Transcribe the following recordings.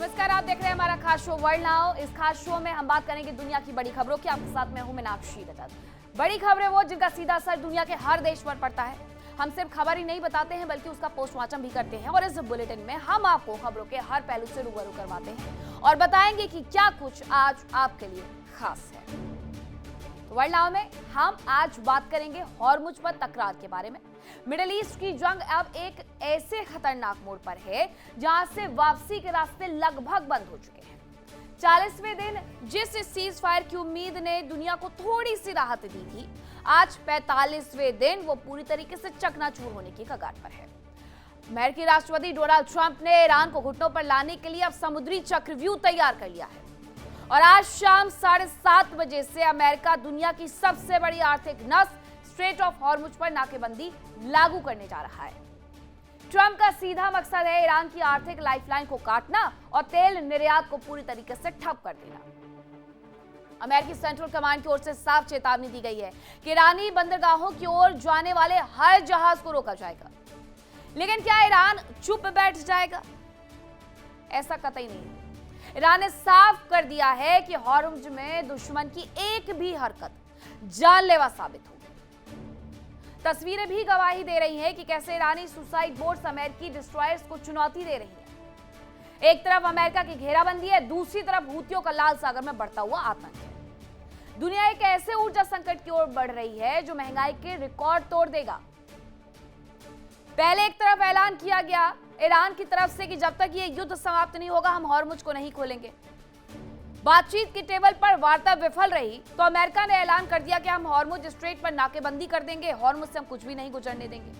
नमस्कार, आप देख रहे हैं हमारा खास शो वर्ल्ड नाउ। इस खास शो में हम बात करेंगे दुनिया की बड़ी खबरों की। आपके साथ मैं हूं मीनाक्षी रजत। बड़ी खबरें वो जिनका सीधा असर दुनिया के हर देश पर पड़ता है। हम सिर्फ खबर ही नहीं बताते हैं बल्कि उसका पोस्टमार्टम भी करते हैं और इस बुलेटिन में हम आपको खबरों के हर पहलू से रूबरू करवाते हैं और बताएंगे कि क्या कुछ आज आपके लिए खास है। वर्ल्ड नाउ में हम आज बात करेंगे हॉर्मुज पर तकरार के बारे में। मिडिल ईस्ट की जंग अब एक ऐसे खतरनाक मोड़ पर है जहां से वापसी के रास्ते लगभग बंद हो चुके हैं। 40वें दिन जिस सीज फायर की उम्मीद ने दुनिया को थोड़ी सी राहत दी थी, आज 45वें दिन वो पूरी तरीके से चकनाचूर होने की कगार पर है। अमेरिकी राष्ट्रपति डोनाल्ड ट्रंप ने ईरान को घुटनों पर लाने के लिए अब समुद्री चक्रव्यूह तैयार कर लिया है और आज शाम 7:30 बजे से अमेरिका दुनिया की सबसे बड़ी आर्थिक नस स्ट्रेट ऑफ हॉर्मुज पर नाकेबंदी लागू करने जा रहा है। ट्रंप का सीधा मकसद है ईरान की आर्थिक लाइफलाइन को काटना और तेल निर्यात को पूरी तरीके से ठप कर देना। अमेरिकी सेंट्रल कमांड की ओर से साफ चेतावनी दी गई है कि ईरानी बंदरगाहों की ओर जाने वाले हर जहाज को रोका जाएगा। लेकिन क्या ईरान चुप बैठ जाएगा? ऐसा कतई नहीं। ईरान ने साफ कर दिया है कि हॉर्मुज में दुश्मन की एक भी हरकत जानलेवा साबित होगी। तस्वीरें भी गवाही दे रही हैं कि कैसे ईरानी सुसाइड बोट्स अमेरिकी डिस्ट्रॉयर्स को चुनौती दे रही हैं। एक तरफ अमेरिका की घेराबंदी है, दूसरी तरफ हूथियों का लाल सागर में बढ़ता हुआ आतंक है। दुनिया एक ऐसे ऊर्जा संकट की ओर बढ़ रही है जो महंगाई के रिकॉर्ड तोड़ देगा। पहले एक तरफ ऐलान किया गया ईरान की तरफ से कि जब तक ये युद्ध समाप्त नहीं होगा हम हॉर्मुज को नहीं खोलेंगे। बातचीत की टेबल पर वार्ता विफल रही तो अमेरिका ने ऐलान कर दिया कि हम हॉर्मुज स्ट्रेट पर नाकेबंदी कर देंगे, हॉर्मुज से हम कुछ भी नहीं गुजरने देंगे।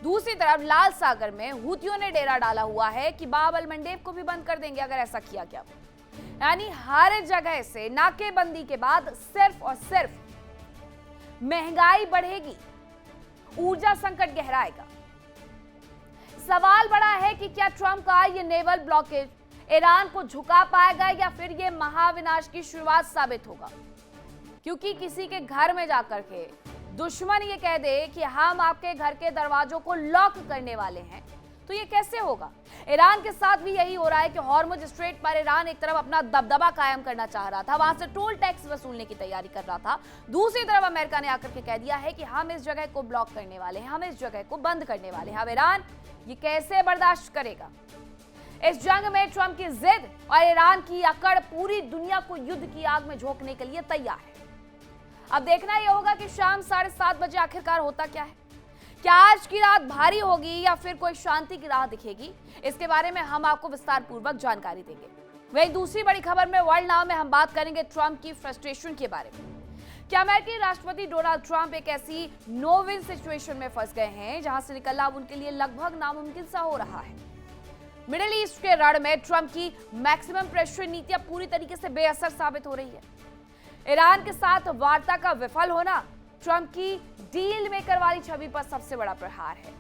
दूसरी तरफ लाल सागर में हूथियों ने डेरा डाला हुआ है कि बाब अल मंडेब को भी बंद कर देंगे अगर ऐसा किया गया। यानी हर जगह से नाकेबंदी के बाद सिर्फ और सिर्फ महंगाई बढ़ेगी, ऊर्जा संकट गहराएगा। सवाल बड़ा है कि क्या ट्रंप का ये नेवल ब्लॉकेज ईरान को झुका पाएगा या फिर ये महाविनाश की शुरुआत साबित होगा। क्योंकि किसी के घर में जाकर के दुश्मन ये कह दे कि हम आपके घर के दरवाजों को लॉक करने वाले हैं, तो ये कैसे होगा? ईरान के साथ भी यही हो रहा है कि हॉर्मुज स्ट्रेट पर ईरान एक तरफ अपना दबदबा कायम करना चाह रहा था, वहां से टोल टैक्स वसूलने की तैयारी कर रहा था। दूसरी तरफ अमेरिका ने आकर के कह दिया है कि हम इस जगह को ब्लॉक करने वाले हैं, हम इस जगह को बंद करने वाले हैं। अब ईरान ये कैसे बर्दाश्त करेगा? इस जंग में ट्रंप की जिद और ईरान की अकड़ पूरी दुनिया को युद्ध की आग में झोंकने के लिए तैयार है। अब देखना यह होगा कि शाम 7:30 बजे आखिरकार होता क्या है। क्या आज की रात भारी होगी या फिर कोई शांति की राह दिखेगी? इसके बारे में हम आपको विस्तार पूर्वक जानकारी देंगे। वहीं दूसरी बड़ी खबर में वर्ल्ड नाउ में हम बात करेंगे ट्रंप की फ्रस्ट्रेशन के बारे में। क्या अमेरिकी राष्ट्रपति डोनाल्ड ट्रंप एक ऐसी नो विन सिचुएशन में फंस गए हैं जहां से निकलना अब उनके लिए लगभग नामुमकिन सा हो रहा है। मिडिल ईस्ट के रण में ट्रंप की मैक्सिमम प्रेशर नीतियां पूरी तरीके से बेअसर साबित हो रही है। ईरान के साथ वार्ता का विफल होना ट्रंप की डील मेकर वाली छवि पर सबसे बड़ा प्रहार है,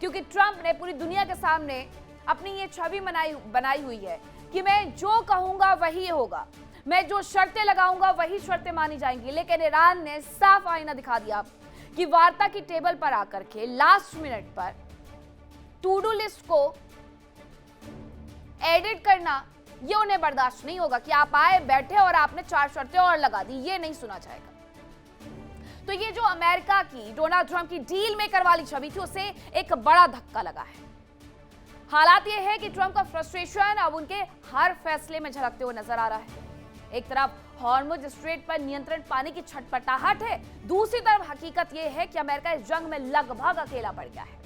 क्योंकि ट्रंप ने पूरी दुनिया के सामने अपनी ये छवि बनाई हुई है कि मैं जो कहूंगा वही होगा, मैं जो शर्तें लगाऊंगा वही शर्तें मानी जाएंगी। लेकिन ईरान ने साफ आईना दिखा दिया कि वार्ता की टेबल पर आकर के लास्ट मिनट पर टू डू लिस्ट को एडिट करना ये उन्हें बर्दाश्त नहीं होगा कि आप आए बैठे और आपने 4 शर्तें और लगा दी, ये नहीं सुना जाएगा। तो ये जो अमेरिका की डोनाल्ड ट्रंप की डील मेकर वाली छवि थी उसे एक बड़ा धक्का लगा है। हालात ये है कि ट्रंप का फ्रस्ट्रेशन अब उनके हर फैसले में झलकते हुए नजर आ रहा है। एक तरफ हॉर्मुज स्ट्रेट पर नियंत्रण पाने की छटपटाहट है, दूसरी तरफ हकीकत यह है कि अमेरिका इस जंग में लगभग अकेला पड़ गया है।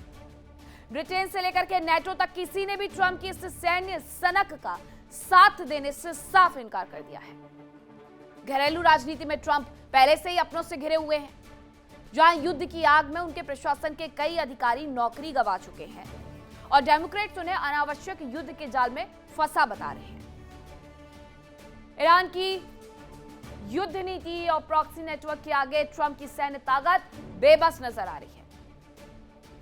ब्रिटेन से लेकर के नेटो तक किसी ने भी ट्रंप की इस सैन्य सनक का साथ देने से साफ इनकार कर दिया है। घरेलू राजनीति में ट्रंप पहले से ही अपनों से घिरे हुए हैं, जहां युद्ध की आग में उनके प्रशासन के कई अधिकारी नौकरी गंवा चुके हैं और डेमोक्रेट्स उन्हें अनावश्यक युद्ध के जाल में फंसा बता रहे हैं। ईरान की युद्ध नीति और प्रॉक्सी नेटवर्क के आगे ट्रंप की सैन्य ताकत बेबस नजर आ रही है।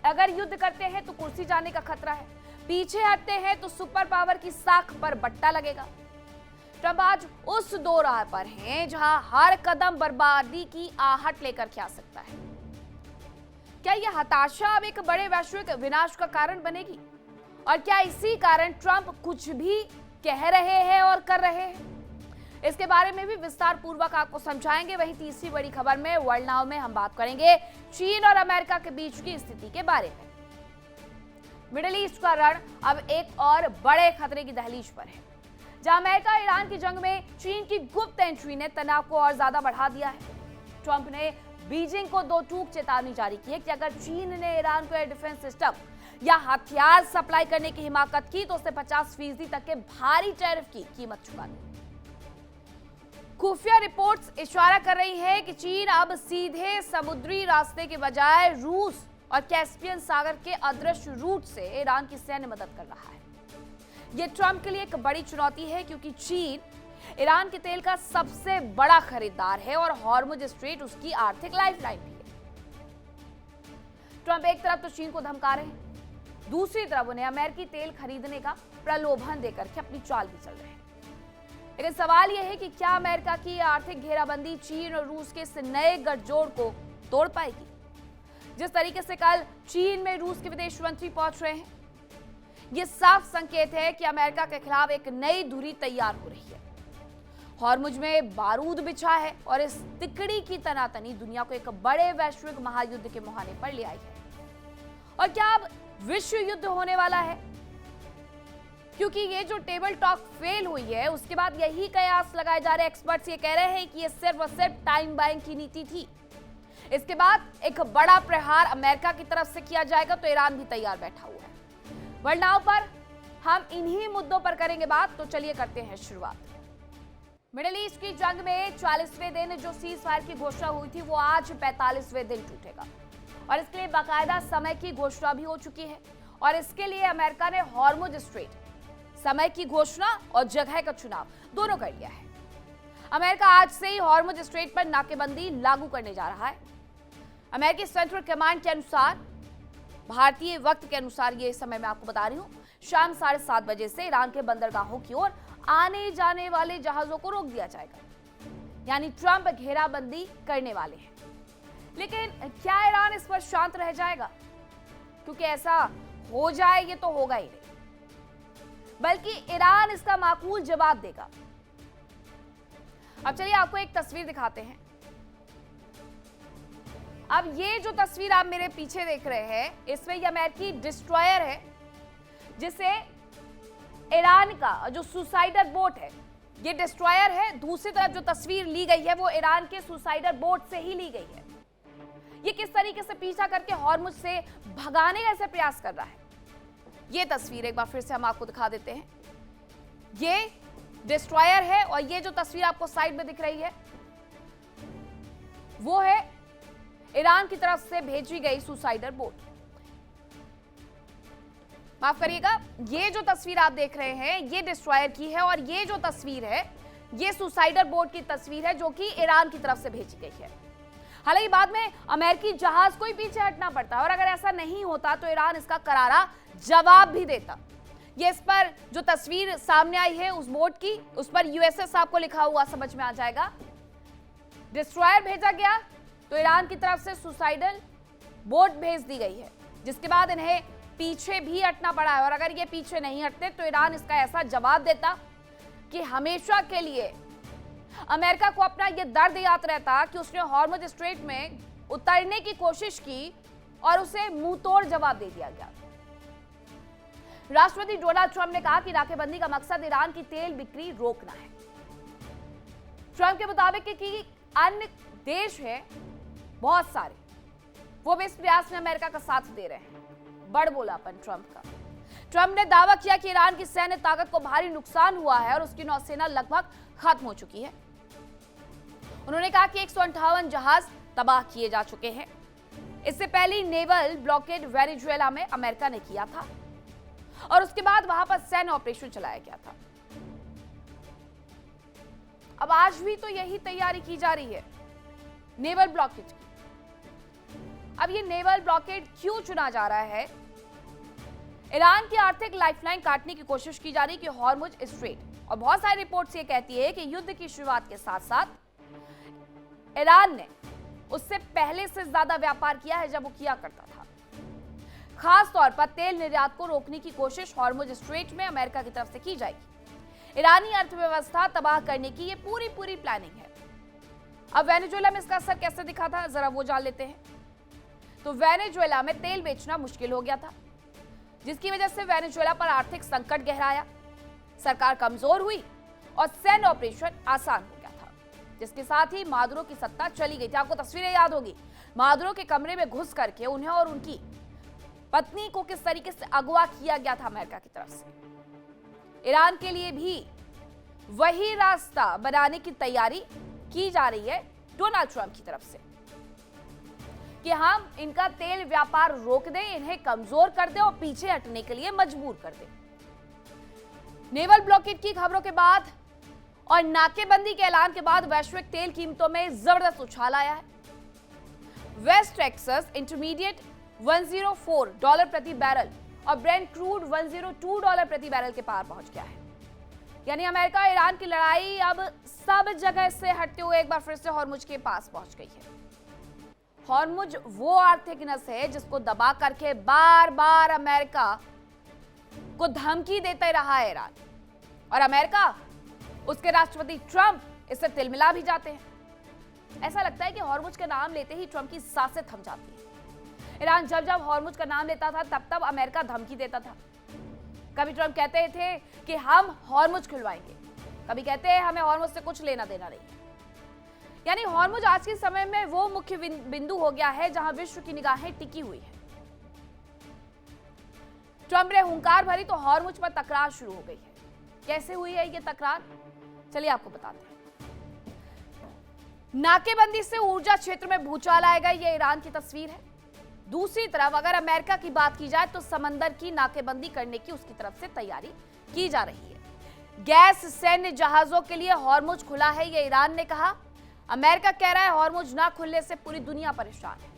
अगर युद्ध करते हैं तो कुर्सी जाने का खतरा है, पीछे हटते हैं तो सुपर पावर की साख पर बट्टा लगेगा। ट्रंप आज उस दो राह पर हैं जहां हर कदम बर्बादी की आहट लेकर के आ सकता है। क्या यह हताशा अब एक बड़े वैश्विक विनाश का कारण बनेगी? और क्या इसी कारण ट्रंप कुछ भी कह रहे हैं और कर रहे हैं, इसके बारे में भी विस्तार पूर्वक आपको समझाएंगे। वहीं तीसरी बड़ी खबर में वर्ल्ड नाउ में हम बात करेंगे चीन और अमेरिका के बीच की स्थिति के बारे में। मिडिल ईस्ट का रण अब एक और बड़े खतरे की दहलीज पर है, जहां अमेरिका ईरान की जंग में चीन की गुप्त एंट्री ने तनाव को और ज्यादा बढ़ा दिया है। ट्रंप ने बीजिंग को दो टूक चेतावनी जारी की है कि अगर चीन ने ईरान को एयर डिफेंस सिस्टम या हथियार सप्लाई करने की हिमाकत की तो उसे 50% तक के भारी टैरिफ की कीमत चुकानी। खुफिया रिपोर्ट्स इशारा कर रही है कि चीन अब सीधे समुद्री रास्ते के बजाय रूस और कैस्पियन सागर के अदृश्य रूट से ईरान की सैन्य मदद कर रहा है। यह ट्रंप के लिए एक बड़ी चुनौती है, क्योंकि चीन ईरान के तेल का सबसे बड़ा खरीदार है और हॉर्मुज स्ट्रेट उसकी आर्थिक लाइफलाइन भी है। ट्रंप एक तरफ तो चीन को धमका रहे हैं, दूसरी तरफ उन्हें अमेरिकी तेल खरीदने का प्रलोभन देकर के अपनी चाल भी चल रहे हैं। लेकिन सवाल यह है कि क्या अमेरिका की आर्थिक घेराबंदी चीन और रूस के इस नए गठजोड़ को तोड़ पाएगी? जिस तरीके से कल चीन में रूस के विदेश मंत्री पहुंच रहे हैं, यह साफ संकेत है कि अमेरिका के खिलाफ एक नई धुरी तैयार हो रही है। हॉर्मुज में बारूद बिछा है और इस तिकड़ी की तनातनी दुनिया को एक बड़े वैश्विक महायुद्ध के मुहाने पर ले आई है। और क्या अब विश्व युद्ध होने वाला है? क्योंकि ये जो टेबल टॉक फेल हुई है, उसके बाद यही कयास लगाए जा रहे एक्सपर्ट्स ये कह रहे हैं कि ये सिर्फ और सिर्फ टाइम बाइंग की नीति थी। इसके बाद एक बड़ा प्रहार अमेरिका की तरफ से किया जाएगा तो ईरान भी तैयार बैठा हुआ है। वर्ल्ड नाउ पर हम इन्हीं मुद्दों पर करेंगे बात, तो चलिए करते हैं शुरुआत। मिडिल ईस्ट की जंग में 40वें दिन जो सीज फायर की घोषणा हुई थी, वो आज 45वें दिन टूटेगा और इसके लिए बाकायदा समय की घोषणा भी हो चुकी है। और इसके लिए अमेरिका ने हॉर्मुज स्ट्रेट, समय की घोषणा और जगह का चुनाव दोनों कर लिया है। अमेरिका आज से ही हॉर्मुज स्ट्रेट पर नाकेबंदी लागू करने जा रहा है। अमेरिकी सेंट्रल कमांड के अनुसार, भारतीय वक्त के अनुसार, ये समय मैं आपको बता रही हूं, शाम 7:30 बजे से ईरान के बंदरगाहों की ओर आने जाने वाले जहाजों को रोक दिया जाएगा। यानी ट्रंप घेराबंदी करने वाले हैं। लेकिन क्या ईरान इस पर शांत रह जाएगा? क्योंकि ऐसा हो जाए ये तो होगा ही नहीं, बल्कि ईरान इसका माकूल जवाब देगा। अब चलिए आपको एक तस्वीर दिखाते हैं। अब ये जो तस्वीर आप मेरे पीछे देख रहे हैं, इसमें ये अमेरिकी डिस्ट्रॉयर है, जिसे ईरान का जो सुसाइडर बोट है, ये डिस्ट्रॉयर है। दूसरी तरफ जो तस्वीर ली गई है वो ईरान के सुसाइडर बोट से ही ली गई है। ये किस तरीके से पीछा करके हॉर्मुज से भगाने का ऐसे प्रयास कर रहा है, ये तस्वीर एक बार फिर से हम आपको दिखा देते हैं। ये डिस्ट्रॉयर है और ये जो तस्वीर आपको साइड में दिख रही है वो है ईरान की तरफ से भेजी गई सुसाइडर बोट। माफ करिएगा, ये जो तस्वीर आप देख रहे हैं ये डिस्ट्रॉयर की है और ये जो तस्वीर है ये सुसाइडर बोट की तस्वीर है, जो कि ईरान की तरफ से भेजी गई है। हालांकि बाद में अमेरिकी जहाज को ही पीछे हटना पड़ता है और अगर ऐसा नहीं होता तो ईरान इसका करारा जवाब भी देता। ये इस पर जो तस्वीर सामने आई है उस बोट की, उस पर यूएसएस आपको लिखा हुआ समझ में आ जाएगा। डिस्ट्रॉयर भेजा गया तो ईरान की तरफ से सुसाइडल बोट भेज दी गई है, जिसके बाद इन्हें पीछे भी हटना पड़ा है। और अगर ये पीछे नहीं हटते तो ईरान इसका ऐसा जवाब देता कि हमेशा के लिए अमेरिका को अपना ये दर्द याद रहता कि उसने हॉर्मुज स्ट्रेट में उतरने की कोशिश की और उसे मुंह तोड़ जवाब दे दिया गया। राष्ट्रपति डोनाल्ड ट्रंप ने कहा कि नाकेबंदी का मकसद ईरान की तेल बिक्री रोकना है। ट्रंप के मुताबिक कि अन्य देश है बहुत सारे, वो भी इस प्रयास में अमेरिका का साथ दे रहे हैं। बड़ बोलापन ट्रंप का। ट्रंप ने दावा किया कि ईरान की सैन्य ताकत को भारी नुकसान हुआ है और उसकी नौसेना लगभग खत्म हो चुकी है। उन्होंने कहा कि 158 जहाज तबाह किए जा चुके हैं। इससे पहले नेवल ब्लॉकेड वेनेजुएला में अमेरिका ने किया था और उसके बाद वहां पर सैन्य ऑपरेशन चलाया गया था। अब आज भी तो यही तैयारी की जा रही है नेवल ब्लॉकेड की। अब ये नेवल ब्लॉकेड क्यों चुना जा रहा है? ईरान की आर्थिक लाइफलाइन काटने की कोशिश की जा रही है कि हॉर्मुज स्ट्रेट, और बहुत सारी रिपोर्ट्स ये कहती है कि युद्ध की शुरुआत के साथ साथ ईरान ने उससे पहले से ज्यादा व्यापार किया है जब वो किया करता था। खास तौर पर तेल निर्यात को रोकने की कोशिश हॉर्मुज स्ट्रेट में अमेरिका की तरफ से की जाएगी। ईरानी अर्थव्यवस्था तबाह करने की ये पूरी प्लानिंग है। अब वेनेजुएला में इसका असर कैसे दिखा था, जरा वो जान लेते हैं। तो वेनेजुएला में तेल बेचना मुश्किल हो गया था, जिसकी वजह से वेनेजुएला पर आर्थिक संकट गहराया, सरकार कमजोर हुई और सैन्य ऑपरेशन आसान हो गया था, जिसके साथ ही मादुरो की सत्ता चली गई थी। आपको तस्वीरें याद होगी, मादुरो के कमरे में घुस करके उन्हें और उनकी पत्नी को किस तरीके से अगवा किया गया था अमेरिका की तरफ से। ईरान के लिए भी वही रास्ता बनाने की तैयारी की जा रही है डोनाल्ड ट्रंप की तरफ से कि हम इनका तेल व्यापार रोक दें, इन्हें कमजोर कर दें और पीछे हटने के लिए मजबूर कर दें। नेवल ब्लॉकेड की खबरों के बाद और नाकेबंदी के ऐलान के बाद वैश्विक तेल कीमतों में जबरदस्त उछाल आया है। वेस्ट टेक्सास इंटरमीडिएट $104 प्रति बैरल और ब्रेंट क्रूड $102 प्रति बैरल के पार पहुंच गया है। यानी अमेरिका ईरान की लड़ाई अब सब जगह से हटते हुए एक बार फिर से हॉर्मुज के पास पहुंच गई है। हॉर्मुज वो आर्थिक नस है जिसको दबा करके बार बार अमेरिका को धमकी देते रहा है ईरान, और अमेरिका, उसके राष्ट्रपति ट्रंप इससे तिलमिला भी जाते हैं। ऐसा लगता है कि हॉर्मुज का नाम लेते ही ट्रंप की सांसें थम जाती है। ईरान जब जब हॉर्मुज का नाम लेता था तब तब अमेरिका धमकी देता था। कभी ट्रंप कहते थे कि हम हॉर्मुज खुलवाएंगे, कभी कहते हैं हमें हॉर्मुज से कुछ लेना देना नहीं। यानी हॉर्मुज आज के समय में वो मुख्य बिंदु हो गया है जहां विश्व की निगाहें टिकी हुई है। ट्रंप ने हुंकार भरी तो हॉर्मुज पर तकरार शुरू हो गई है। कैसे हुई है ये तकरार, चलिए आपको बताते हैं। नाकेबंदी से ऊर्जा क्षेत्र में भूचाल आएगा, ये ईरान की तस्वीर है। दूसरी तरफ अगर अमेरिका की बात की जाए तो समंदर की नाकेबंदी करने की उसकी तरफ से तैयारी की जा रही है। गैस सैन्य जहाजों के लिए हॉर्मुज खुला है, ये ईरान ने कहा। अमेरिका कह रहा है हॉर्मुज ना खुलने से पूरी दुनिया परेशान है।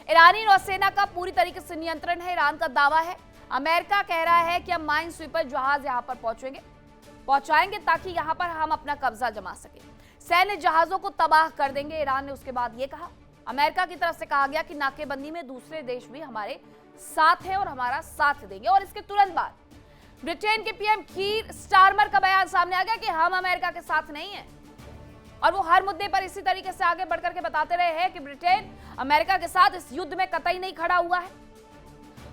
ईरानी नौसेना का पूरी तरीके से नियंत्रण है, ईरान का दावा है। अमेरिका कह रहा है कि हम माइन स्वीपर जहाज यहां पर पहुंचाएंगे ताकि यहां पर हम अपना कब्जा जमा सके, सैन्य जहाजों को तबाह कर देंगे, ईरान ने उसके बाद यह कहा। अमेरिका की तरफ से कहा गया कि नाकेबंदी में दूसरे देश भी हमारे साथ हैं और हमारा साथ देंगे। और इसके तुरंत बाद ब्रिटेन के पीएम कीर स्टारमर का बयान सामने आ गया कि हम अमेरिका के साथ नहीं हैं, और वो हर मुद्दे पर इसी तरीके से आगे बढ़कर के बताते रहे हैं कि ब्रिटेन अमेरिका के साथ इस युद्ध में कतई नहीं खड़ा हुआ है।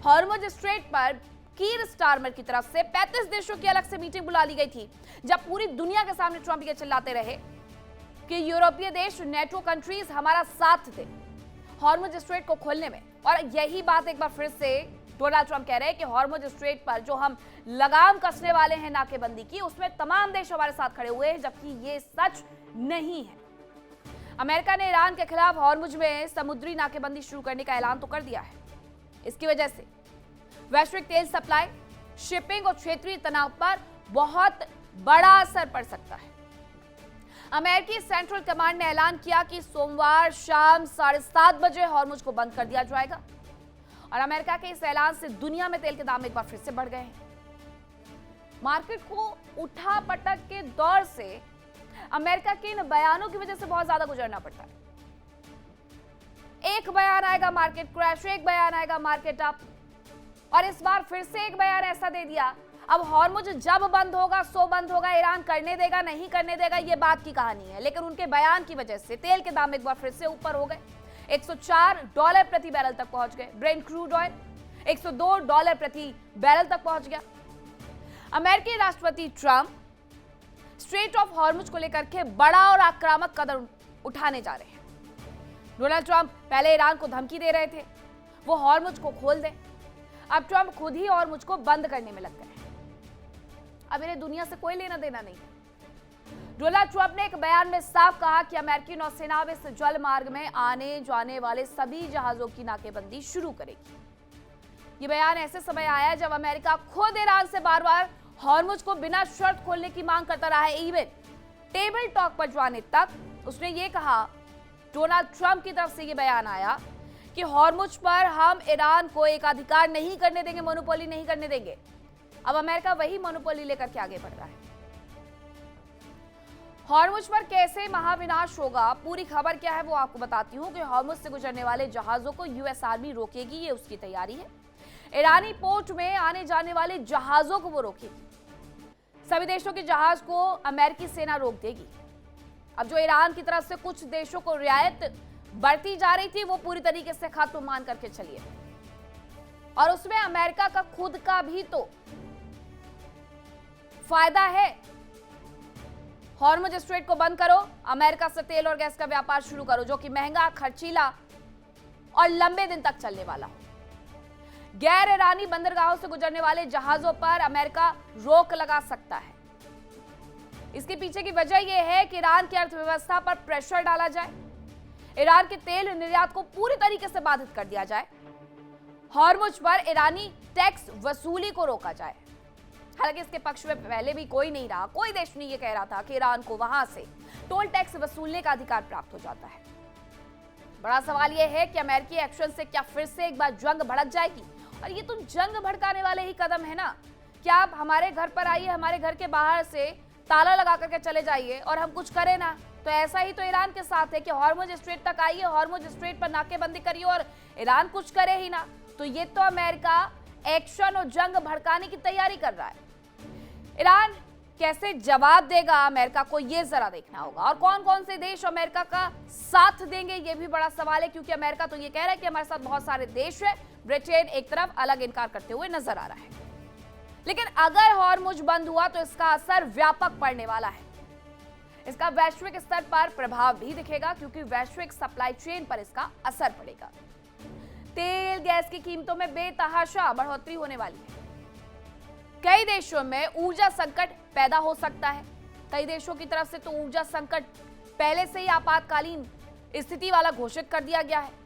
हॉर्मुज स्ट्रेट पर कीर स्टारमर की तरफ से 35 देशों की अलग से मीटिंग बुला ली गई थी, जब पूरी दुनिया के सामने ट्रंप ये चिल्लाते रहे कि यूरोपीय देश, नेटो कंट्रीज हमारा साथ थे हॉर्मुज स्ट्रेट को खोलने में। और यही बात एक बार फिर से डोनाल्ड ट्रंप कह रहे हैं कि हॉर्मुज स्ट्रेट पर जो हम लगाम कसने वाले हैं नाकेबंदी की, उसमें तमाम देश हमारे साथ खड़े हुए हैं, जबकि ये सच नहीं है। अमेरिका ने ईरान के खिलाफ हॉर्मुज में समुद्री नाकेबंदी शुरू करने का ऐलान तो कर दिया है। इसकी वजह से वैश्विक तेल सप्लाई, शिपिंग और क्षेत्रीय तनाव पर बहुत बड़ा असर पड़ सकता है। अमेरिकी सेंट्रल कमांड ने ऐलान किया कि सोमवार शाम 7:30 बजे हॉर्मुज को बंद कर दिया जाएगा, और अमेरिका के इस ऐलान से दुनिया में तेल के दाम एक बार फिर से बढ़ गए हैं। मार्केट को उठा पटक के दौर से अमेरिका के इन बयानों की वजह से बहुत ज्यादा गुजरना पड़ता है। एक बयान आएगा मार्केट क्रैश, एक बयान आएगा मार्केट अप, और इस बार फिर से एक बयान ऐसा दे दिया। अब हॉर्मुज जब बंद होगा सो बंद होगा, ईरान करने देगा नहीं करने देगा ये बात की कहानी है। लेकिन उनके बयान की वजह से तेल के दाम एक बार फिर से ऊपर हो गए, $104 प्रति बैरल तक पहुंच गए। ब्रेंट क्रूड ऑयल $102 प्रति बैरल तक पहुंच गया। अमेरिकी राष्ट्रपति ट्रंप स्ट्रेट ऑफ हॉर्मुज को लेकर के बड़ा और आक्रामक कदम उठाने जा रहे हैं। डोनाल्ड ट्रंप पहले ईरान को धमकी दे रहे थे वो हॉर्मुज को खोल दे, अब ट्रंप खुद ही हॉर्मुज को बंद करने में लग गए हैं। अब इन्हें दुनिया से कोई लेना देना नहीं है। डोनाल्ड ट्रंप ने एक बयान में साफ कहा कि अमेरिकी नौसेना अब इस जल मार्ग में आने जाने वाले सभी जहाजों की नाकेबंदी शुरू करेगी। ये बयान ऐसे समय आया जब अमेरिका खुद ईरान से बार बार हॉर्मुज को बिना शर्त खोलने की मांग करता रहा है। इवन टेबल टॉक पर जाने तक उसने ये कहा, डोनाल्ड ट्रंप की तरफ से ये बयान आया कि हॉर्मुज पर हम ईरान को एक अधिकार नहीं करने देंगे, मोनोपोली नहीं करने देंगे। अब अमेरिका वही मोनोपोली लेकर के आगे बढ़ रहा है। हॉर्मुज पर कैसे महाविनाश होगा, पूरी खबर क्या है वो आपको बताती हूँ कि हॉर्मुज से गुजरने वाले जहाजों को यूएस आर्मी रोकेगी, ये उसकी तैयारी है। ईरानी पोर्ट में आने जाने वाले जहाजों को वो रोकेगी। सभी देशों के जहाज को अमेरिकी सेना रोक देगी। अब जो ईरान की तरफ से कुछ देशों को रियायत बढ़ती जा रही थी, वो पूरी तरीके से खत्म मान करके चलिए, और उसमें अमेरिका का खुद का भी तो फायदा है। हॉर्मुज स्ट्रेट को बंद करो, अमेरिका से तेल और गैस का व्यापार शुरू करो, जो कि महंगा, खर्चीला और लंबे दिन तक चलने वाला हो। गैर ईरानी बंदरगाहों से गुजरने वाले जहाजों पर अमेरिका रोक लगा सकता है। इसके पीछे की वजह यह है कि ईरान की अर्थव्यवस्था पर प्रेशर डाला जाए, ईरान के तेल निर्यात को पूरी तरीके से बाधित कर दिया जाए, हॉर्मुज पर ईरानी टैक्स वसूली को रोका जाए। हालांकि इसके पक्ष में पहले भी कोई नहीं रहा, कोई देश नहीं ये कह रहा था कि ईरान को वहां से टोल टैक्स वसूलने का अधिकार प्राप्त हो जाता है। बड़ा सवाल यह है कि अमेरिकी एक्शन से क्या फिर से एक बार जंग भड़क जाएगी? और ये तो जंग भड़काने वाले ही कदम है ना। क्या आप हमारे घर पर आइए, हमारे घर के बाहर से ताला लगा करके चले जाइए और हम कुछ करें ना? तो ऐसा ही तो ईरान के साथ है कि हॉर्मुज स्ट्रेट तक आइए, हॉर्मुज स्ट्रेट पर नाकेबंदी करिए और ईरान कुछ करे ही ना। तो ये तो अमेरिका एक्शन और जंग भड़काने की तैयारी कर रहा है। ईरान कैसे जवाब देगा अमेरिका को, ये जरा देखना होगा। और कौन कौन से देश अमेरिका का साथ देंगे, ये भी बड़ा सवाल है, क्योंकि अमेरिका तो ये कह रहा है कि हमारे साथ बहुत सारे देश है। ब्रिटेन एक तरफ अलग इनकार करते हुए नजर आ रहा है। लेकिन अगर हॉर्मुज बंद हुआ तो इसका असर व्यापक पड़ने वाला है। इसका वैश्विक स्तर पर प्रभाव भी दिखेगा, क्योंकि वैश्विक सप्लाई चेन पर इसका असर पड़ेगा। तेल गैस की कीमतों में बेतहाशा बढ़ोतरी होने वाली है। कई देशों में ऊर्जा संकट पैदा हो सकता है। कई देशों की तरफ से तो ऊर्जा संकट पहले से ही आपातकालीन स्थिति वाला घोषित कर दिया गया है।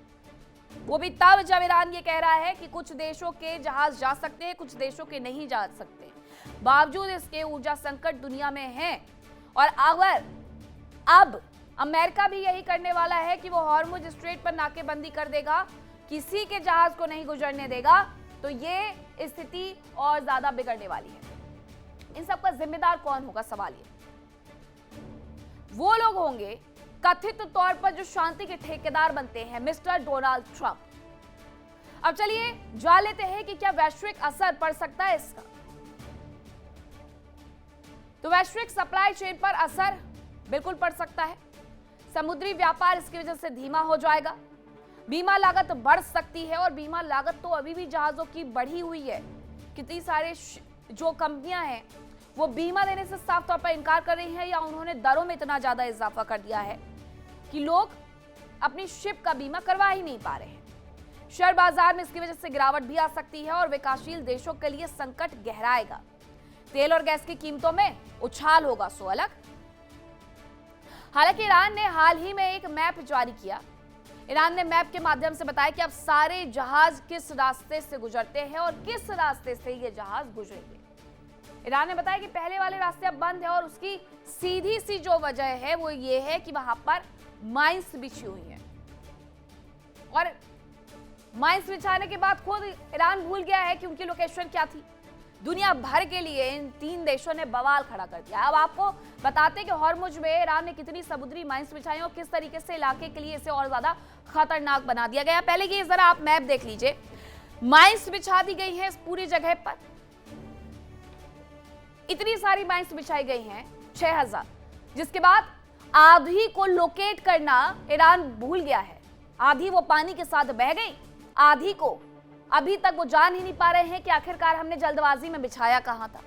वो भी तब जब ईरान ये कह रहा है कि कुछ देशों के जहाज जा सकते हैं, कुछ देशों के नहीं जा सकते। बावजूद इसके ऊर्जा संकट दुनिया में है। और अगर अब अमेरिका भी यही करने वाला है कि वो हॉर्मुज स्ट्रेट पर नाकेबंदी कर देगा, किसी के जहाज को नहीं गुजरने देगा, तो ये स्थिति और ज्यादा बिगड़ने वाली है। इन सब का जिम्मेदार कौन होगा, सवाल ये। वो लोग होंगे कथित तौर पर जो शांति के ठेकेदार बनते हैं, मिस्टर डोनाल्ड ट्रंप। अब चलिए जान लेते हैं कि क्या वैश्विक असर पड़ सकता है इसका। तो वैश्विक सप्लाई चेन पर असर बिल्कुल पड़ सकता है। समुद्री व्यापार इसकी वजह से धीमा हो जाएगा। बीमा लागत बढ़ सकती है, और बीमा लागत तो अभी भी जहाजों की बढ़ी हुई है। कितनी सारे जो कंपनियां हैं वो बीमा देने से साफ तौर पर इनकार कर रही हैं, या उन्होंने दरों में इतना ज्यादा इजाफा कर दिया है कि लोग अपनी शिप का बीमा करवा ही नहीं पा रहे हैं। शेयर बाजार में इसकी वजह से गिरावट भी आ सकती है, और विकासशील देशों के लिए संकट गहराएगा। तेल और गैस की कीमतों में उछाल होगा, सो अलग। हालांकि ईरान ने हाल ही में एक मैप जारी किया। ईरान ने मैप के माध्यम से बताया कि अब सारे जहाज किस रास्ते से गुजरते हैं और किस रास्ते से ये जहाज गुजरेंगे। ईरान ने बताया कि पहले वाले रास्ते अब बंद है, और उसकी सीधी सी जो वजह है वो ये है कि वहां पर माइंस बिछी हुई है। और माइंस बिछाने के बाद खुद ईरान भूल गया है कि उनकी लोकेशन क्या थी। दुनिया भर के लिए इन तीन देशों ने बवाल खड़ा कर दिया। अब आपको बताते हैं कि हॉर्मुज में ईरान ने कितनी समुद्री माइंस बिछाई और किस तरीके से इलाके के लिए इसे और ज्यादा खतरनाक बना दिया गया। पहले ये जरा आप मैप देख लीजिए। माइंस बिछा दी गई है इस पूरी जगह पर। इतनी सारी माइंस बिछाई गई हैं, 6000, जिसके बाद आधी को लोकेट करना ईरान भूल गया है। आधी वो पानी के साथ बह गई, आधी को अभी तक वो जान ही नहीं पा रहे हैं कि आखिरकार हमने जल्दबाजी में बिछाया कहां था।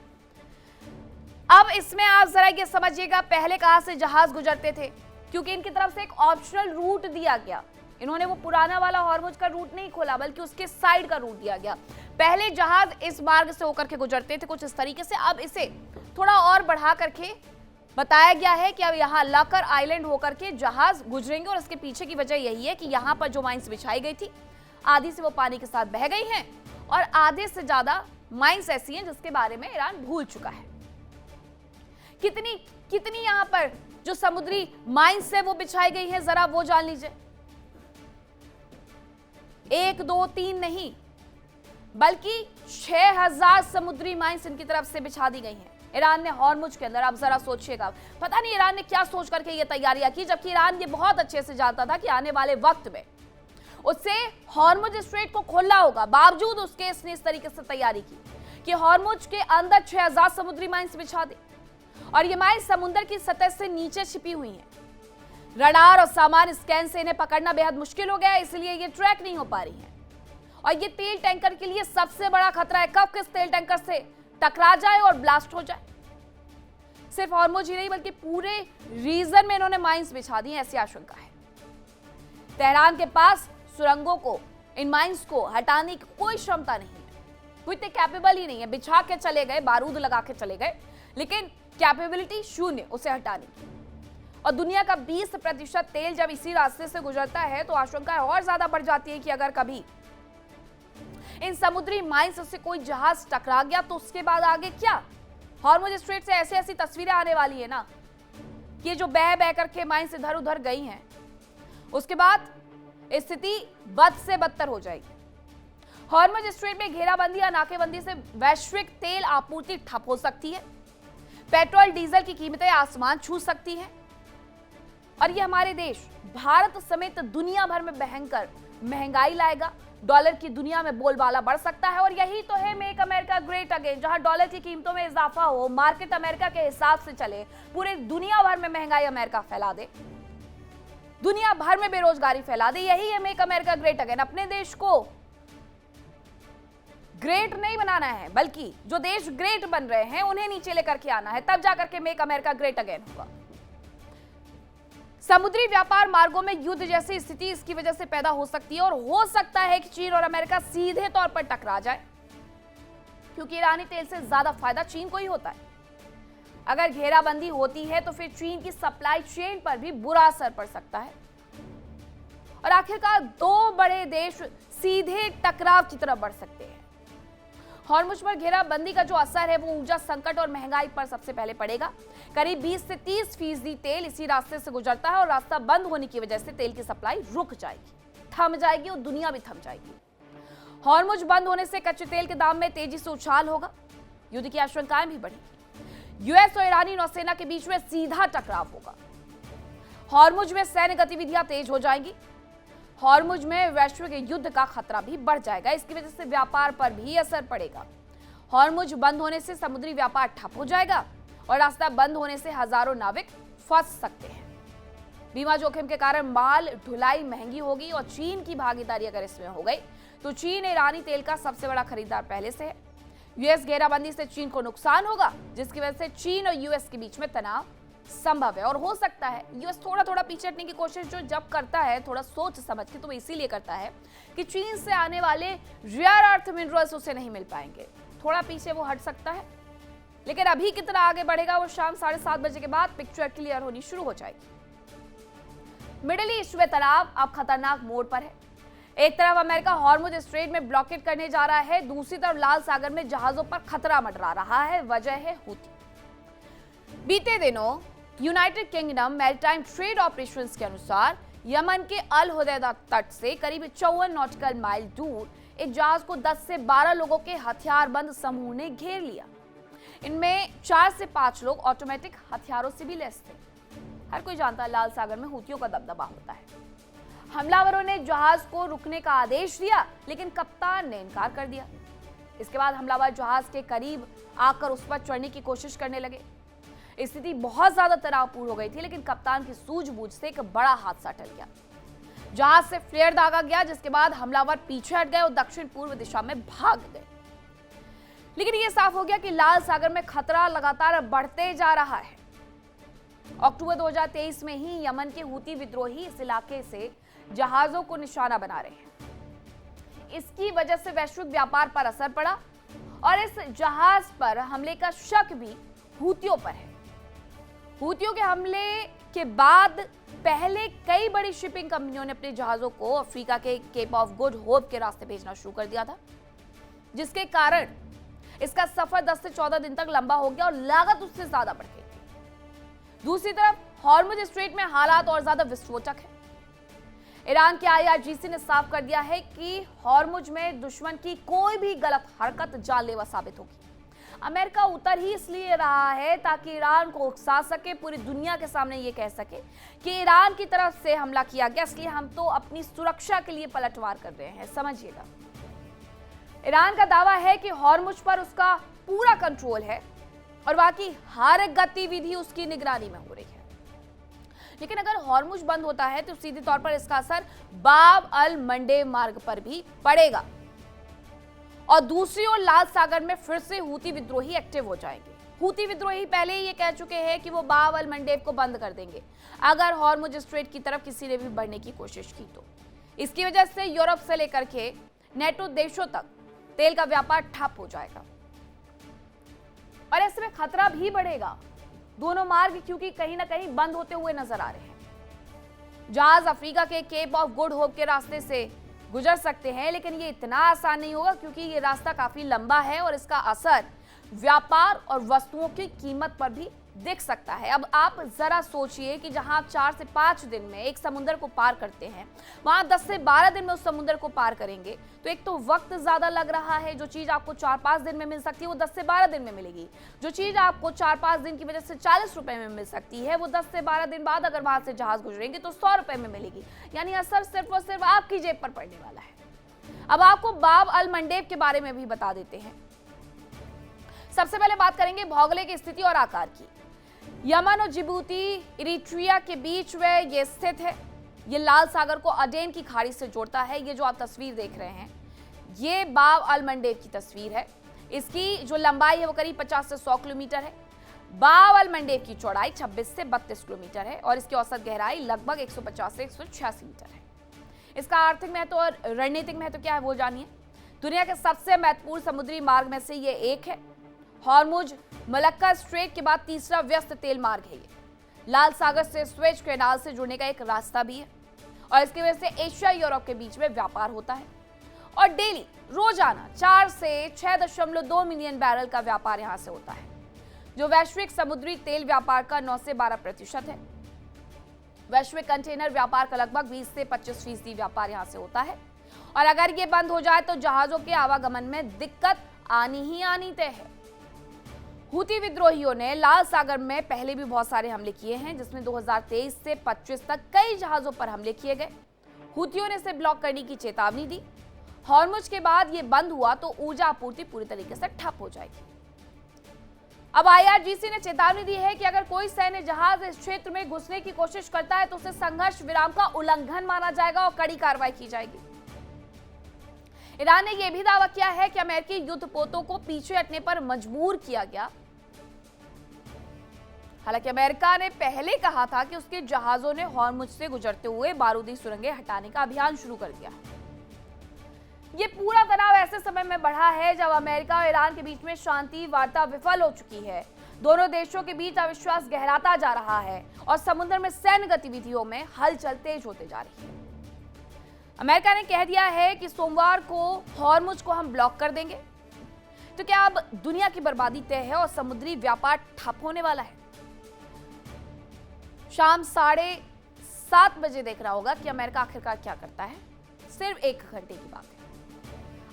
अब इसमें आप जरा ये समझिएगा पहले कहां से जहाज गुजरते थे, क्योंकि इनकी तरफ से एक ऑप्शनल रूट दिया गया। इन्होंने वो पुराना वाला हॉर्मुज का रूट नहीं खोला, बल्कि उसके साइड का रूट दिया गया। पहले जहाज इस मार्ग से होकर के गुजरते थे कुछ इस तरीके से, अब इसे थोड़ा और बढ़ा करके बताया गया है कि अब यहाँ लाकर आइलैंड होकर के जहाज गुजरेंगे। और इसके पीछे की वजह यही है कि यहाँ पर जो माइंस बिछाई गई थी, आधी से वो पानी के साथ बह गई हैं, और आधे से ज्यादा माइंस ऐसी हैं जिसके बारे में ईरान भूल चुका है। कितनी यहाँ पर जो समुद्री माइंस है वो बिछाई गई है, जरा वो जान लीजिए। 1, 2, 3 नहीं, बल्कि 6000 समुद्री माइंस इनकी तरफ से बिछा दी गई हैं ईरान ने हॉर्मुज के अंदर। आप जरा सोचिएगा, पता नहीं ईरान ने क्या सोच करके ये तैयारियां की, जबकि ईरान ये बहुत अच्छे से जानता था कि आने वाले वक्त में उससे हॉर्मुज स्ट्रेट को खोलना होगा। बावजूद उसके इसने इस तरीके से तैयारी की कि हॉर्मुज के अंदर 6000 समुद्री माइंस बिछा दी और ये माइंस समुद्र की सतह से नीचे छिपी हुई हैं। रडार और सामान्य स्कैन से इन्हें पकड़ना बेहद मुश्किल हो गया है, इसलिए ये ट्रैक नहीं हो पा रही है। और ये तेल टैंकर के लिए सबसे बड़ा खतरा है, कब किस तेल टैंकर से टकरा जाए और ब्लास्ट हो जाए। सिर्फ हॉर्मुज ही नहीं बल्कि पूरे रीजन में इन्होंने माइंस बिछा दी है, ऐसी आशंका है। तेहरान के पास सुरंगों को, इन माइंस को हटाने की कोई क्षमता नहीं है, वो इतने कैपेबल ही नहीं है। बिछा के चले गए, बारूद लगा के चले गए, लेकिन कैपेबिलिटी शून्य उसे हटाने की। और दुनिया का 20% तेल जब इसी रास्ते से गुजरता है तो आशंका और ज्यादा बढ़ जाती है कि अगर कभी इन समुद्री माइंस से कोई जहाज टकरा गया तो उसके बाद आगे क्या। हॉर्मुज स्ट्रेट से ऐसी ऐसी तस्वीरें आने वाली है ना कि ये जो बह बह करके माइंस इधर उधर गई हैं, उसके बाद स्थिति बद से बदतर हो जाएगी। हॉर्मुज स्ट्रेट में घेराबंदी या नाकेबंदी से वैश्विक तेल आपूर्ति ठप हो सकती है, पेट्रोल डीजल की कीमतें आसमान छू सकती हैं और ये हमारे देश भारत समेत दुनिया भर में भयंकर महंगाई लाएगा। डॉलर की दुनिया में बोलबाला बढ़ सकता है और यही तो है मेक अमेरिका ग्रेट अगेन, जहां डॉलर की कीमतों में इजाफा हो, मार्केट अमेरिका के हिसाब से चले, पूरे दुनिया भर में महंगाई अमेरिका फैला दे, दुनिया भर में बेरोजगारी फैला दे। यही है मेक अमेरिका ग्रेट अगेन। अपने देश को ग्रेट नहीं बनाना है, बल्कि जो देश ग्रेट बन रहे हैं उन्हें नीचे लेकर के आना है, तब जाकर के मेक अमेरिका ग्रेट अगेन होगा। समुद्री व्यापार मार्गों में युद्ध जैसी स्थिति इसकी वजह से पैदा हो सकती है और हो सकता है कि चीन और अमेरिका सीधे तौर पर टकरा जाए, क्योंकि ईरानी तेल से ज्यादा फायदा चीन को ही होता है। अगर घेराबंदी होती है तो फिर चीन की सप्लाई चेन पर भी बुरा असर पड़ सकता है और आखिरकार दो बड़े देश सीधे टकराव की तरफ बढ़ सकते हैं। हॉर्मुज पर घेराबंदी का जो असर है वो ऊर्जा संकट और महंगाई पर सबसे पहले पड़ेगा। करीब 20 से 30% तेल इसी रास्ते से गुजरता है और रास्ता बंद होने की वजह से तेल की सप्लाई रुक जाएगी, थम जाएगी और दुनिया भी थम जाएगी। हॉर्मुज बंद होने से कच्चे तेल के दाम में तेजी से उछाल होगा, युद्ध की आशंकाएं भी बढ़ेगी, यूएस और ईरानी नौसेना के बीच में सीधा टकराव होगा, हॉर्मुज में सैन्य गतिविधियां तेज हो जाएंगी, हॉर्मुज में वैश्विक युद्ध का खतरा भी बढ़ जाएगा, इसकी वजह से व्यापार पर भी असर पड़ेगा। हॉर्मुज बंद होने से समुद्री व्यापार ठप हो जाएगा और रास्ता बंद होने से हजारों नाविक फंस सकते हैं। बीमा जोखिम के कारण माल ढुलाई महंगी होगी और चीन की भागीदारी अगर इसमें हो गई तो चीन ईरानी तेल का सबसे बड़ा खरीदार पहले से है। यूएस घेराबंदी से चीन को नुकसान होगा, जिसकी वजह से चीन और यूएस के बीच में तनाव संभव है और हो सकता है यूएस थोड़ा थोड़ा पीछे हटने की कोशिश जो जब करता है थोड़ा सोच समझ के, तो इसीलिए करता है कि चीन से आने वाले रेयर अर्थ मिनरल्स उसे नहीं मिल पाएंगे, थोड़ा पीछे वो हट सकता है। लेकिन अभी कितना आगे बढ़ेगा वो शाम 7:30 बजे के बाद पिक्चर क्लियर होनी शुरू हो जाएगी। मिडिल ईस्ट में तनाव अब खतरनाक मोड़ पर है। एक तरफ अमेरिका हॉर्मुज स्ट्रेट में ब्लॉकेट करने जा रहा है, दूसरी तरफ लाल सागर में जहाजों पर खतरा मंडरा रहा है, वजह है हूती। बीते दिनों United kingdom maritime trade operations के अनुसार यमन के अल हुदैदा तट से करीब 54 नॉटिकल माइल दूर एक जहाज को 10 से 12 लोगों के हथियारबंद समूह ने घेर लिया। इनमें 4 से 5 लोग ऑटोमेटिक हथियारों से भी लैस थे। हर कोई जानता है लाल सागर में हूतियों का दबदबा होता है। हमलावरों ने जहाज को रुकने का आदेश दिया, लेकिन कप्तान ने इनकार कर दिया। इसके बाद हमलावर जहाज के करीब आकर उस पर चढ़ने की कोशिश करने लगे। स्थिति बहुत ज्यादा तनावपूर्ण हो गई थी, लेकिन कप्तान की सूझबूझ से एक बड़ा हादसा टल गया। जहाज से फ्लेयर दागा गया, जिसके बाद हमलावर पीछे हट गए और दक्षिण पूर्व दिशा में भाग गए। लेकिन यह साफ हो गया कि लाल सागर में खतरा लगातार बढ़ते जा रहा है। अक्टूबर 2023 में ही यमन के हूती विद्रोही इस इलाके से जहाजों को निशाना बना रहे हैं। इसकी वजह से वैश्विक व्यापार पर असर पड़ा और इस जहाज पर हमले का शक भी हूतियों पर है। हूतियों के हमले के बाद पहले कई बड़ी शिपिंग कंपनियों ने अपने जहाजों को अफ्रीका के केप ऑफ गुड होप के रास्ते भेजना शुरू कर दिया था, जिसके कारण इसका सफर 10 से 14 दिन तक लंबा हो गया और लागत उससे ज्यादा बढ़ गई थी। दूसरी तरफ हॉर्मुज स्ट्रेट में हालात और ज्यादा विस्फोटक है। ईरान के IRGC ने साफ कर दिया है कि हॉर्मुज में दुश्मन की कोई भी गलत हरकत जानलेवा साबित होगी। अमेरिका उतर ही इसलिए रहा है ताकि ईरान को उकसा सके, पूरी दुनिया के सामने ये कह सके कि ईरान की तरफ से हमला किया गया, इसलिए हम तो अपनी सुरक्षा के लिए पलटवार कर रहे हैं। समझिएगा, ईरान का दावा है कि हॉर्मुज पर उसका पूरा कंट्रोल है और बाकी हर एक गतिविधि उसकी निगरानी में हो रही है। लेकिन अगर हॉर्मुज बंद होता है तो सीधे तौर पर इसका असर बाब अल मंडेब मार्ग पर भी पड़ेगा और दूसरी ओर लाल सागर में फिर से हूती विद्रोही एक्टिव हो जाएंगे। हूती विद्रोही पहले ही ये कह चुके हैं कि वो बाब अल मंडेब को बंद कर देंगे अगर हॉर्मुज स्ट्रेट की तरफ किसी ने भी बढ़ने की कोशिश की तो। इसकी वजह से यूरोप से लेकर के नेटो देशों तक तेल का व्यापार ठप हो जाएगा और ऐसे में खतरा भी बढ़ेगा। दोनों मार्ग क्योंकि कहीं ना कहीं बंद होते हुए नजर आ रहे हैं। जहाज अफ्रीका के केप ऑफ गुड होप के रास्ते से गुजर सकते हैं, लेकिन ये इतना आसान नहीं होगा क्योंकि ये रास्ता काफी लंबा है और इसका असर व्यापार और वस्तुओं की कीमत पर भी दिख सकता है। अब आप जरा सोचिए कि जहां आप 4 से 5 दिन में एक समुद्र को पार करते हैं, वहां 10 से 12 दिन में उस समुद्र को पार करेंगे तो एक तो वक्त ज्यादा लग रहा है। जो चीज आपको 4-5 दिन में मिल सकती है वो 10 से 12 दिन में मिलेगी। जो चीज आपको 4-5 दिन की वजह से 40 रुपए में मिल सकती है वो 10 से 12 दिन बाद अगर वहां से जहाज गुजरेंगे तो 100 रुपए में मिलेगी। यानी असर सिर्फ और सिर्फ आपकी जेब पर पड़ने वाला है। अब आपको बाब अल मंडेब के बारे में भी बता देते हैं। सबसे पहले बात करेंगे भौगोलिक स्थिति और आकार की। यमन और जिबूती इरिट्रिया के बीच में ये स्थित है। ये लाल सागर को अडेन की खाड़ी से जोड़ता है। ये जो आप तस्वीर देख रहे हैं ये बाब अल मंडेब की तस्वीर है। इसकी जो लंबाई है वो करीब 50 से 100 किलोमीटर है। बाब अल मंडेब की चौड़ाई 26 से 32 किलोमीटर है और इसकी औसत गहराई लगभग 150 से 186 मीटर है। इसका आर्थिक महत्व और रणनीतिक महत्व क्या है वो जानिए। दुनिया के सबसे महत्वपूर्ण समुद्री मार्ग में से ये एक है। हॉर्मुज मलक्का स्ट्रेट के बाद तीसरा व्यस्त तेल मार्ग है। ये लाल सागर से स्वेज कैनाल से जुड़ने का एक रास्ता भी है और इसकी वजह से एशिया यूरोप के बीच में व्यापार होता है और डेली रोजाना 4 से 6.2 मिलियन बैरल का व्यापार यहां से होता है, जो वैश्विक समुद्री तेल व्यापार का 9 से 12% है। वैश्विक कंटेनर व्यापार का लगभग 20 से 25% व्यापार यहां से होता है और अगर ये बंद हो जाए तो जहाजों के आवागमन में दिक्कत आनी ही आनी तय है। हूती विद्रोहियों ने लाल सागर में पहले भी बहुत सारे हमले किए हैं, जिसमें 2023 से 25 तक कई जहाजों पर हमले किए गए। हूतियों ने इसे ब्लॉक करने की चेतावनी दी। हॉर्मुज के बाद ये बंद हुआ तो ऊर्जा आपूर्ति पूरी तरीके से ठप हो जाएगी। अब IRGC ने चेतावनी दी है कि अगर कोई सैन्य जहाज इस क्षेत्र में घुसने की कोशिश करता है तो उसे संघर्ष विराम का उल्लंघन माना जाएगा और कड़ी कार्रवाई की जाएगी। ईरान ने यह भी दावा किया है कि अमेरिकी युद्धपोतों को पीछे हटने पर मजबूर किया गया। हालांकि अमेरिका ने पहले कहा था कि उसके जहाजों ने हॉर्मुज से गुजरते हुए बारूदी सुरंगें हटाने का अभियान शुरू कर दिया। ये पूरा तनाव ऐसे समय में बढ़ा है जब अमेरिका और ईरान के बीच में शांति वार्ता विफल हो चुकी है। दोनों देशों के बीच अविश्वास गहराता जा रहा है और समुद्र में सैन्य गतिविधियों में हलचल तेज होते जा रही है। अमेरिका ने कह दिया है कि सोमवार को हॉर्मुज को हम ब्लॉक कर देंगे। तो क्या अब दुनिया की बर्बादी तय है और समुद्री व्यापार ठप होने वाला है? शाम 7:30 बजे देखना होगा कि अमेरिका आखिरकार क्या करता है। सिर्फ 1 घंटे की बात है।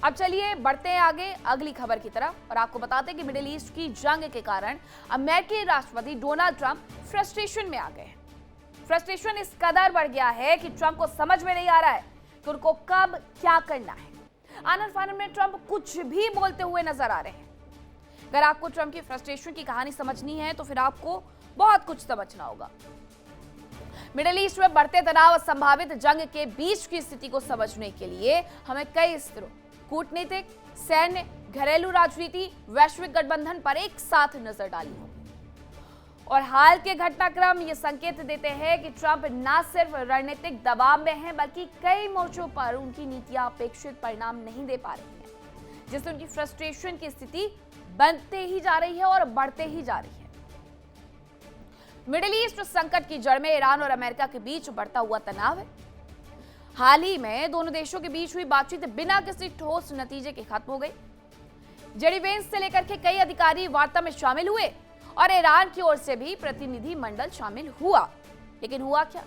अब चलिए बढ़ते हैं आगे अगली खबर की तरफ और आपको बताते हैं कि मिडिल ईस्ट की जंग के कारण अमेरिकी राष्ट्रपति डोनाल्ड ट्रंप फ्रस्ट्रेशन में आ गए हैं। फ्रस्ट्रेशन इस कदर बढ़ गया है कि ट्रंप को समझ में नहीं आ रहा है कि उनको कब क्या करना है। आनन फानन में ट्रंप कुछ भी बोलते हुए नजर आ रहे हैं। अगर आपको ट्रंप की फ्रस्ट्रेशन की कहानी समझनी है तो फिर आपको बहुत कुछ समझना होगा। मिडिल ईस्ट में बढ़ते तनाव और संभावित जंग के बीच की स्थिति को समझने के लिए हमें कई स्तरों कूटनीतिक, सैन्य, घरेलू राजनीति, वैश्विक गठबंधन पर एक साथ नजर डाली हो। और हाल के घटनाक्रम ये संकेत देते हैं कि ट्रंप न सिर्फ रणनीतिक दबाव में हैं बल्कि कई मोर्चों पर उनकी नीतियां अपेक्षित परिणाम नहीं दे पा रही हैं, जिससे उनकी फ्रस्ट्रेशन की स्थिति बनते ही जा रही है और बढ़ते ही जा रही है। मिडिल ईस्ट संकट की जड़ में ईरान और अमेरिका के बीच बढ़ता हुआ तनाव है। हाल ही में दोनों देशों के बीच हुई बातचीत बिना किसी ठोस नतीजे के खत्म हो गई। जेडी वेंस से लेकर के कई अधिकारी वार्ता में शामिल हुए और ईरान की ओर से भी प्रतिनिधि मंडल शामिल हुआ, लेकिन हुआ क्या?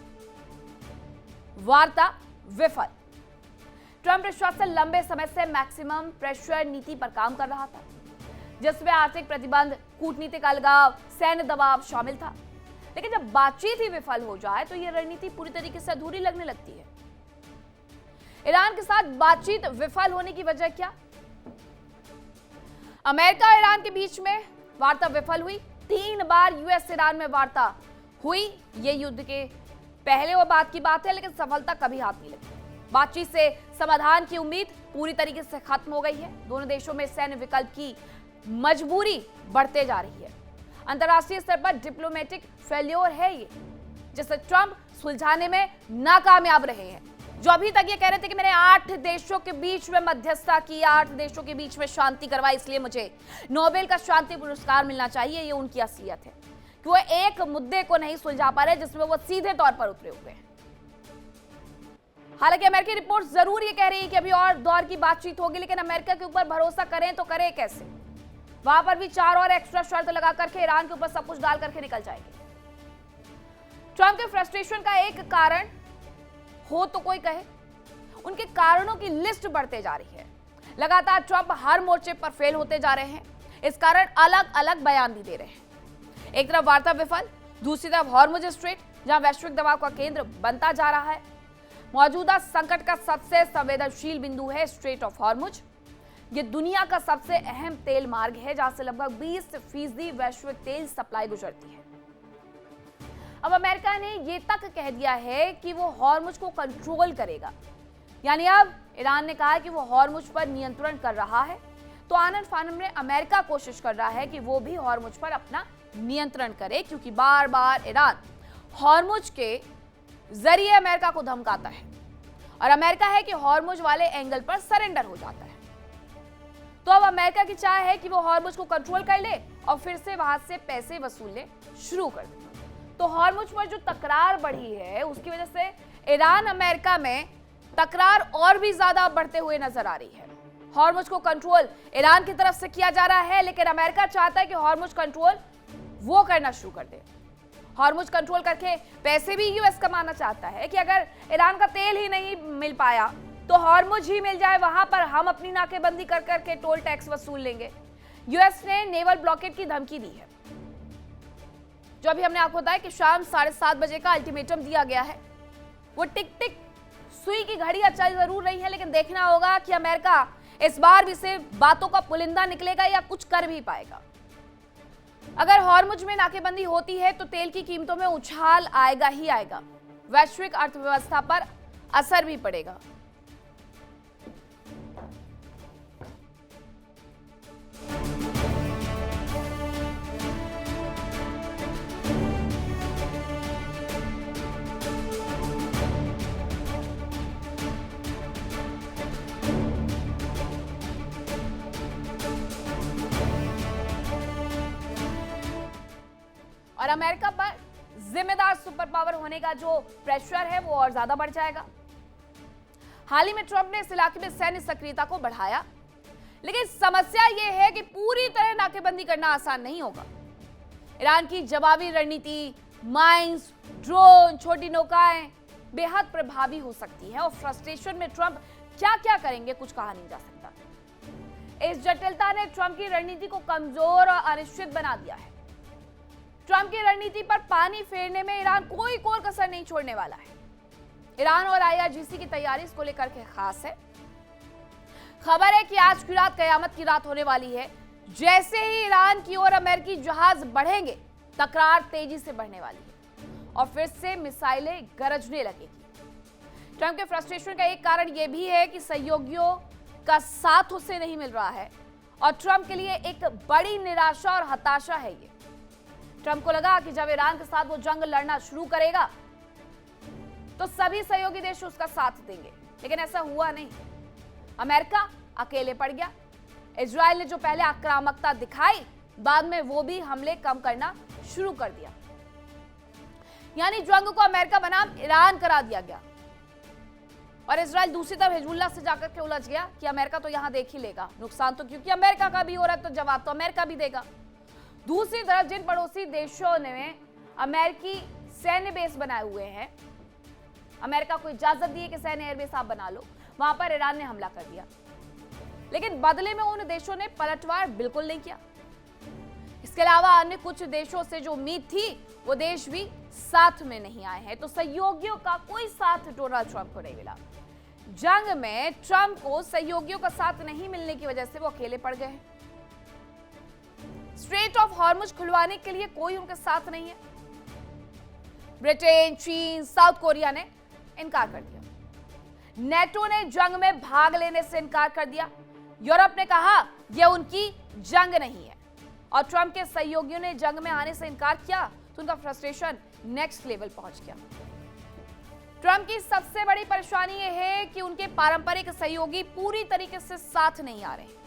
वार्ता विफल। ट्रंप प्रशासन लंबे समय से मैक्सिमम प्रेशर नीति पर काम कर रहा था, जिसमें आर्थिक प्रतिबंध, कूटनीतिक अलगाव, सैन्य दबाव शामिल था। लेकिन जब बातचीत ही विफल हो जाए तो यह रणनीति पूरी तरीके से अधूरी लगने लगती है। ईरान के साथ बातचीत विफल होने की वजह क्या? अमेरिका और ईरान के बीच में वार्ता विफल हुई। 3 बार यूएस ईरान में वार्ता हुई। ये युद्ध के पहले और बाद की बात है, लेकिन सफलता कभी हाथ नहीं लगी। बातचीत से समाधान की उम्मीद पूरी तरीके से खत्म हो गई है। दोनों देशों में सैन्य विकल्प की मजबूरी बढ़ते जा रही है। अंतर्राष्ट्रीय स्तर पर डिप्लोमेटिक फेल्योर है ये, जिसे ट्रंप सुलझाने में नाकामयाब रहे हैं। जो अभी तक ये कह रहे थे कि मैंने 8 देशों के बीच में मध्यस्थता की, 8 देशों के बीच में शांति करवाई, इसलिए मुझे नोबेल का शांति पुरस्कार मिलना चाहिए, ये उनकी असलियत है कि वो एक मुद्दे को नहीं सुलझा पा रहे जिसमें वो सीधे तौर पर उतरे हुए हैं। हालांकि अमेरिकी रिपोर्ट जरूर ये कह रही है कि अभी और दौर की बातचीत होगी, लेकिन अमेरिका के ऊपर भरोसा करें तो करें कैसे? वहां पर भी 4 और एक्स्ट्रा शर्त लगा करके ईरान के ऊपर सब कुछ डाल करके निकल जाएंगे। ट्रंप के फ्रस्ट्रेशन का एक कारण हो तो कोई कहे, उनके कारणों की लिस्ट बढ़ते जा रही है। लगातार ट्रंप हर मोर्चे पर फेल होते जा रहे हैं। इस कारण अलग अलग बयान भी दे रहे हैं। एक तरफ वार्ता विफल, दूसरी तरफ हॉर्मुज स्ट्रेट, जहां वैश्विक दबाव का केंद्र बनता जा रहा है। मौजूदा संकट का सबसे संवेदनशील बिंदु है स्ट्रेट ऑफ हॉर्मुज। ये दुनिया का सबसे अहम तेल मार्ग है, जहां से लगभग 20% वैश्विक तेल सप्लाई गुजरती है। अब अमेरिका ने ये तक कह दिया है कि वो हॉर्मुज को कंट्रोल करेगा, यानी अब ईरान ने कहा है कि वो हॉर्मुज पर नियंत्रण कर रहा है, तो आनन फानन में अमेरिका कोशिश कर रहा है कि वो भी हॉर्मुज पर अपना नियंत्रण करे, क्योंकि बार बार ईरान हॉर्मुज के जरिए अमेरिका को धमकाता है और अमेरिका है कि हॉर्मुज वाले एंगल पर सरेंडर हो जाता है। तो अब अमेरिका की चाह है कि वो हॉर्मुज को कंट्रोल कर ले और फिर से वहां से पैसे वसूलने शुरू कर दे। तो हॉर्मुज पर जो तकरार बढ़ी है, उसकी वजह से ईरान अमेरिका में तकरार और भी ज्यादा बढ़ते हुए नजर आ रही है। हॉर्मुज को कंट्रोल ईरान की तरफ से किया जा रहा है, लेकिन अमेरिका चाहता है कि हॉर्मुज कंट्रोल वो करना शुरू कर दे। हॉर्मुज कंट्रोल करके पैसे भी यूएस कमाना चाहता है कि अगर ईरान का तेल ही नहीं मिल पाया तो हॉर्मुज ही मिल जाए, वहां पर हम अपनी नाकेबंदी कर करके टोल टैक्स वसूल लेंगे। यूएस ने नेवल ब्लॉकेड की धमकी दी है। जो अभी हमने आपको बताया कि शाम 7:30 बजे का अल्टीमेटम दिया गया है। वो टिक टिक सुई की घड़ियां चल जरूर रही है, लेकिन देखना होगा कि अमेरिका इस बार भी सिर्फ बातों का पुलिंदा निकलेगा या कुछ कर भी पाएगा। अगर हॉर्मुज में नाकेबंदी होती है तो तेल की कीमतों में उछाल आएगा ही आएगा, वैश्विक अर्थव्यवस्था पर असर भी पड़ेगा। और अमेरिका पर जिम्मेदार सुपर पावर होने का जो प्रेशर है वो और ज्यादा बढ़ जाएगा। हाल ही में ट्रंप ने इस इलाके में सैन्य सक्रियता को बढ़ाया, लेकिन समस्या ये है कि पूरी तरह नाकेबंदी करना आसान नहीं होगा। ईरान की जवाबी रणनीति, माइंस, ड्रोन, छोटी नौकाएं बेहद प्रभावी हो सकती है और फ्रस्ट्रेशन में ट्रंप क्या क्या करेंगे कुछ कहा नहीं जा सकता। इस जटिलता ने ट्रंप की रणनीति को कमजोर और अनिश्चित बना दिया है। ट्रंप की रणनीति पर पानी फेरने में ईरान कोई कोर कसर नहीं छोड़ने वाला है। ईरान और IRGC की तैयारी इसको लेकर के खास है। खबर है कि आज की रात कयामत की रात होने वाली है। जैसे ही ईरान की ओर अमेरिकी जहाज बढ़ेंगे, तकरार तेजी से बढ़ने वाली है और फिर से मिसाइलें गरजने लगेगी। ट्रंप के फ्रस्ट्रेशन का एक कारण यह भी है कि सहयोगियों का साथ उसे नहीं मिल रहा है और ट्रंप के लिए एक बड़ी निराशा और हताशा है ये। ट्रंप को लगा कि जब ईरान के साथ वो जंग लड़ना शुरू करेगा तो सभी सहयोगी देश उसका साथ देंगे, लेकिन ऐसा हुआ नहीं। अमेरिका अकेले पड़ गया। इजराइल ने जो पहले आक्रामकता दिखाई, बाद में वो भी हमले कम करना शुरू कर दिया। यानी जंग को अमेरिका बनाम ईरान करा दिया गया और इजराइल दूसरी तरफ हिजबुल्लाह से जाकर के उलझ गया कि अमेरिका तो यहां देख ही लेगा नुकसान, तो क्योंकि अमेरिका का भी हो रहा है तो जवाब तो अमेरिका भी देगा। दूसरी तरफ जिन पड़ोसी देशों ने अमेरिकी सैन्य बेस बनाए हुए हैं, अमेरिका को इजाजत दी है कि सैन्य एयरबेस आप बना लो, वहां पर ईरान ने हमला कर दिया, लेकिन बदले में उन देशों ने पलटवार बिल्कुल नहीं किया। इसके अलावा अन्य कुछ देशों से जो उम्मीद थी वो देश भी साथ में नहीं आए हैं, तो सहयोगियों का कोई साथ डोनाल्ड ट्रंप को नहीं मिला। जंग में ट्रंप को सहयोगियों का साथ नहीं मिलने की वजह से वो अकेले पड़ गए हैं। स्ट्रेट ऑफ हॉर्मुज खुलवाने के लिए कोई उनके साथ नहीं है। ब्रिटेन, चीन, साउथ कोरिया ने इनकार कर दिया। नेटो ने जंग में भाग लेने से इनकार कर दिया। यूरोप ने कहा यह उनकी जंग नहीं है और ट्रंप के सहयोगियों ने जंग में आने से इनकार किया तो उनका फ्रस्ट्रेशन नेक्स्ट लेवल पहुंच गया। ट्रंप की सबसे बड़ी परेशानी यह है कि उनके पारंपरिक सहयोगी पूरी तरीके से साथ नहीं आ रहे।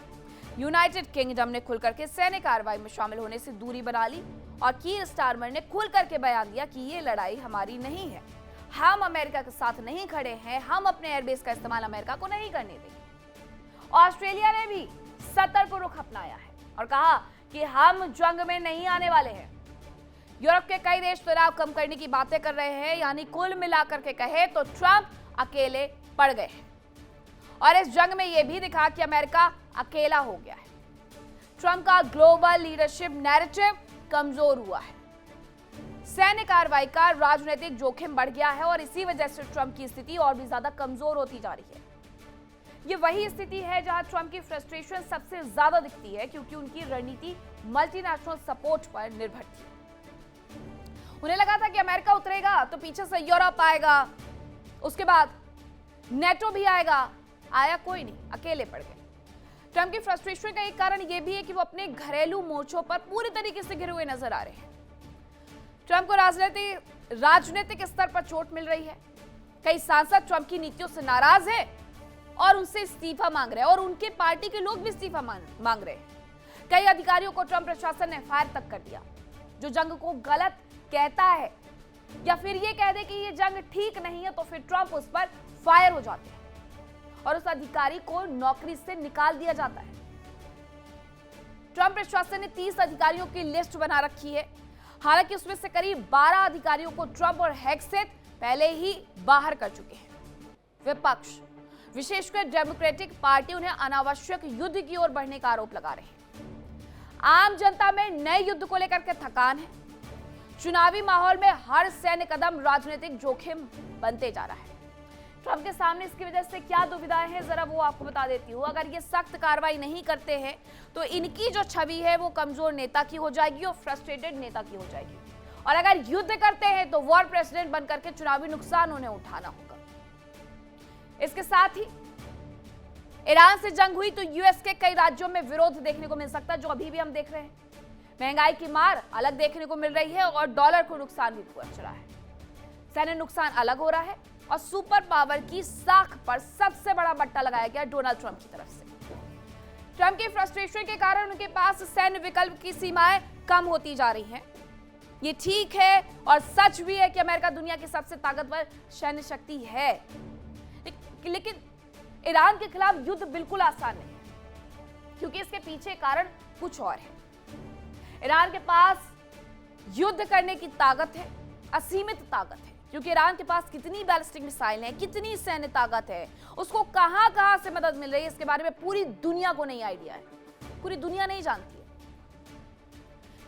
यूनाइटेड किंगडम ने खुलकर के सैन्य कार्रवाई में शामिल होने से दूरी बना ली और कीर स्टारमर ने खुलकर के बयान दिया कि ये लड़ाई हमारी नहीं है, हम अमेरिका के साथ नहीं खड़े हैं, हम अपने एयरबेस का इस्तेमाल अमेरिका को नहीं करने देंगे। ऑस्ट्रेलिया ने भी सतर्क रुख अपनाया है और कहा कि हम जंग में नहीं आने वाले हैं। यूरोप के कई देश तनाव कम करने की बातें कर रहे हैं, यानी कुल मिलाकर के कहे तो ट्रंप अकेले पड़ गए हैं और इस जंग में यह भी दिखा कि अमेरिका अकेला हो गया है। ट्रंप का ग्लोबल लीडरशिप नैरेटिव कमजोर हुआ है। सैन्य कार्रवाई का राजनीतिक जोखिम बढ़ गया है और इसी वजह से ट्रंप की स्थिति और भी ज्यादा कमजोर होती जा रही है। ये वही स्थिति है जहां ट्रंप की फ्रस्ट्रेशन सबसे ज्यादा दिखती है, क्योंकि उनकी रणनीति मल्टीनेशनल सपोर्ट पर निर्भर थी। उन्हें लगा था कि अमेरिका उतरेगा तो पीछे से यूरोप आएगा, उसके बाद नेटो भी आएगा। आया कोई नहीं, अकेले पड़ गए। ट्रंप की फ्रस्ट्रेशन का एक कारण यह भी है कि वो अपने घरेलू मोर्चों पर पूरी तरीके से घिरे हुए नजर आ रहे हैं। ट्रंप को राजनीतिक स्तर पर चोट मिल रही है। कई सांसद ट्रंप की नीतियों से नाराज हैं और उनसे इस्तीफा मांग रहे हैं और उनके पार्टी के लोग भी इस्तीफा मांग रहे हैं। कई अधिकारियों को ट्रंप प्रशासन ने फायर तक कर दिया। जो जंग को गलत कहता है या फिर ये कह दे कि ये जंग ठीक नहीं है तो फिर ट्रंप उस पर फायर हो जाते हैं और उस अधिकारी को नौकरी से निकाल दिया जाता है। ट्रंप प्रशासन ने 30 अधिकारियों की लिस्ट बना रखी है। हालांकि उसमें से करीब 12 अधिकारियों को ट्रंप और हेगसेथ पहले ही बाहर कर चुके हैं। विपक्ष, विशेषकर डेमोक्रेटिक पार्टी, उन्हें अनावश्यक युद्ध की ओर बढ़ने का आरोप लगा रहे हैं। आम जनता में नए युद्ध को लेकर के थकान है। चुनावी माहौल में हर सैन्य कदम राजनीतिक जोखिम बनते जा रहा है। ट्रंप के सामने इसकी वजह से क्या दुविधाएं हैं, जरा वो आपको बता देती हूँ। अगर ये सख्त कार्रवाई नहीं करते हैं तो इनकी जो छवि है वो कमजोर नेता की हो जाएगी और फ्रस्ट्रेटेड नेता की हो जाएगी, और अगर युद्ध करते हैं तो वॉर प्रेसिडेंट बनकर के चुनावी नुकसान उन्हें उठाना होगा। इसके साथ ही ईरान से जंग हुई तो यूएस के कई राज्यों में विरोध देखने को मिल सकता है, जो अभी भी हम देख रहे हैं। महंगाई की मार अलग देखने को मिल रही है और डॉलर को नुकसान भी पहुंच रहा है। सैन्य नुकसान अलग हो रहा है और सुपर पावर की साख पर सबसे बड़ा बट्टा लगाया गया डोनाल्ड ट्रंप की तरफ से। ट्रंप की फ्रस्ट्रेशन के कारण उनके पास सैन्य विकल्प की सीमाएं कम होती जा रही हैं। ये ठीक है और सच भी है कि अमेरिका दुनिया की सबसे ताकतवर सैन्य शक्ति है, लेकिन ईरान के खिलाफ युद्ध बिल्कुल आसान नहीं है, क्योंकि इसके पीछे कारण कुछ और है। ईरान के पास युद्ध करने की ताकत है, असीमित ताकत है, क्योंकि ईरान के पास कितनी बैलिस्टिक मिसाइल है, कितनी सैन्य ताकत है, उसको कहां से मदद मिल रही है, इसके बारे में पूरी दुनिया को नहीं आइडिया है, पूरी दुनिया नहीं जानती है।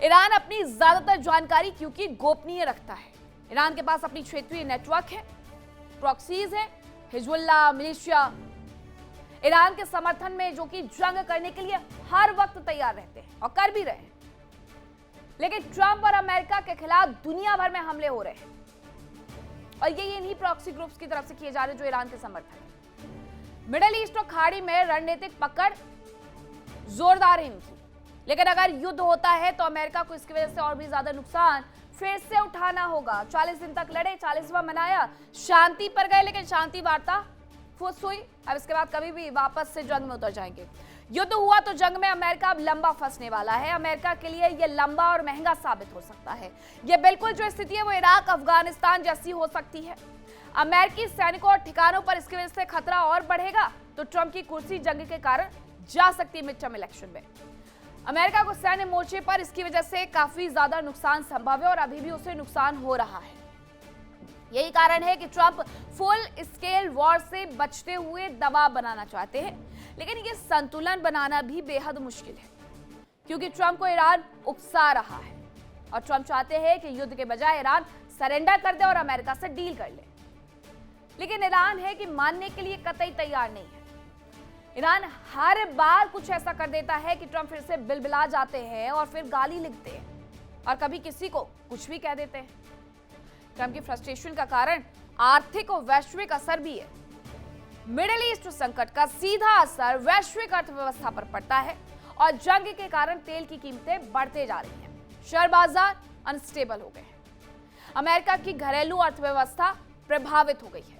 ईरान अपनी ज्यादातर जानकारी क्योंकि गोपनीय रखता है। ईरान के पास अपनी क्षेत्रीय नेटवर्क है, प्रॉक्सीज है, हिजबुल्लाह, मिलिशिया ईरान के समर्थन में, जो कि जंग करने के लिए हर वक्त तैयार रहते हैं और कर भी रहे हैं। लेकिन ट्रंप और अमेरिका के खिलाफ दुनिया भर में हमले हो रहे हैं और ये इन्हीं प्रॉक्सी ग्रुप्स की तरफ से किए जा रहे हैं जो ईरान के समर्थन है। मिडिल ईस्ट और खाड़ी में रणनीतिक पकड़ जोरदार है इनकी, लेकिन अगर युद्ध होता है तो अमेरिका को इसकी वजह से और भी ज्यादा नुकसान फिर से उठाना होगा। 40 दिन तक लड़े, 40वां मनाया, शांति पर गए, लेकिन शांति वार्ता फुस हुई। अब इसके बाद कभी भी वापस से जंग में उतर जाएंगे। युद्ध हुआ तो जंग में अमेरिका अब लंबा फंसने वाला है। अमेरिका के लिए यह लंबा और महंगा साबित हो सकता है। यह बिल्कुल जो स्थिति है वो इराक, अफगानिस्तान जैसी हो सकती है। अमेरिकी सैनिकों और ठिकानों पर इसकी वजह से खतरा और बढ़ेगा तो ट्रंप की कुर्सी जंग के कारण जा सकती है मिड टर्म इलेक्शन में। अमेरिका को सैन्य मोर्चे पर इसकी वजह से काफी ज्यादा नुकसान संभव है और अभी भी उसे नुकसान हो रहा है। यही कारण है कि ट्रंप फुल स्केल वॉर से बचते हुए दबाव बनाना चाहते हैं, लेकिन ये संतुलन बनाना भी बेहद मुश्किल है, क्योंकि ट्रंप को ईरान उकसा रहा है और ट्रंप चाहते हैं कि युद्ध के बजाय ईरान सरेंडर कर दे और अमेरिका से डील कर ले, लेकिन ईरान है कि मानने के लिए कतई तैयार नहीं है। ईरान हर बार कुछ ऐसा कर देता है कि ट्रंप फिर से बिलबिला जाते हैं और फिर गाली लिखते हैं और कभी किसी को कुछ भी कह देते हैं। ट्रंप की फ्रस्ट्रेशन का कारण आर्थिक और वैश्विक असर भी है। मिडिल ईस्ट संकट का सीधा असर वैश्विक अर्थव्यवस्था पर पड़ता है और जंग के कारण तेल की कीमतें बढ़ते जा रही हैं। शेयर बाजार अनस्टेबल हो गए हैं। अमेरिका की घरेलू अर्थव्यवस्था प्रभावित हो गई है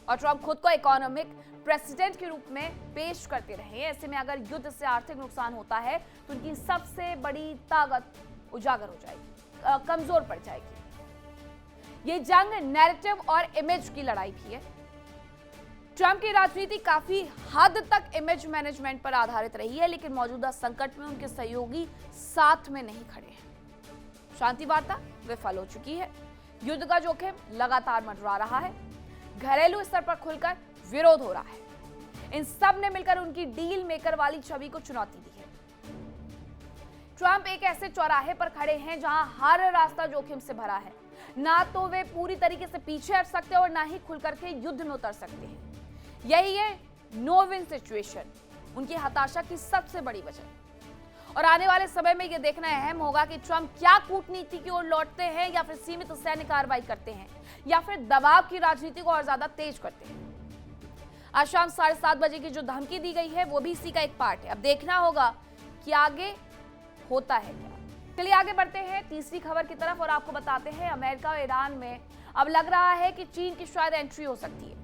और ट्रंप खुद को इकोनॉमिक प्रेसिडेंट के रूप में पेश करते रहे। ऐसे में अगर युद्ध से आर्थिक नुकसान होता है तो उनकी सबसे बड़ी ताकत उजागर हो जाएगी, कमजोर पड़ जाएगी। ये जंग नैरेटिव और इमेज की लड़ाई भी है। ट्रंप की राजनीति काफी हद तक इमेज मैनेजमेंट पर आधारित रही है, लेकिन मौजूदा संकट में उनके सहयोगी साथ में नहीं खड़े हैं। शांति वार्ता विफल हो चुकी है। युद्ध का जोखिम लगातार मंडरा रहा है। घरेलू स्तर पर खुलकर विरोध हो रहा है। इन सब ने मिलकर उनकी डील मेकर वाली छवि को चुनौती दी है। ट्रंप एक ऐसे चौराहे पर खड़े हैं जहां हर रास्ता जोखिम से भरा है। ना तो वे पूरी तरीके से पीछे हट सकते और ना ही खुलकर के युद्ध में उतर सकते हैं। यही है नो विन सिचुएशन, उनकी हताशा की सबसे बड़ी वजह। और आने वाले समय में यह देखना अहम होगा कि ट्रंप क्या कूटनीति की ओर लौटते हैं या फिर सीमित सैन्य कार्रवाई करते हैं या फिर दबाव की राजनीति को और ज्यादा तेज करते हैं। आज शाम 7:30 बजे की जो धमकी दी गई है वो भी इसी का एक पार्ट है। अब देखना होगा कि आगे होता है क्या। चलिए आगे बढ़ते हैं तीसरी खबर की तरफ और आपको बताते हैं अमेरिका और ईरान में अब लग रहा है कि चीन की शायद एंट्री हो सकती है,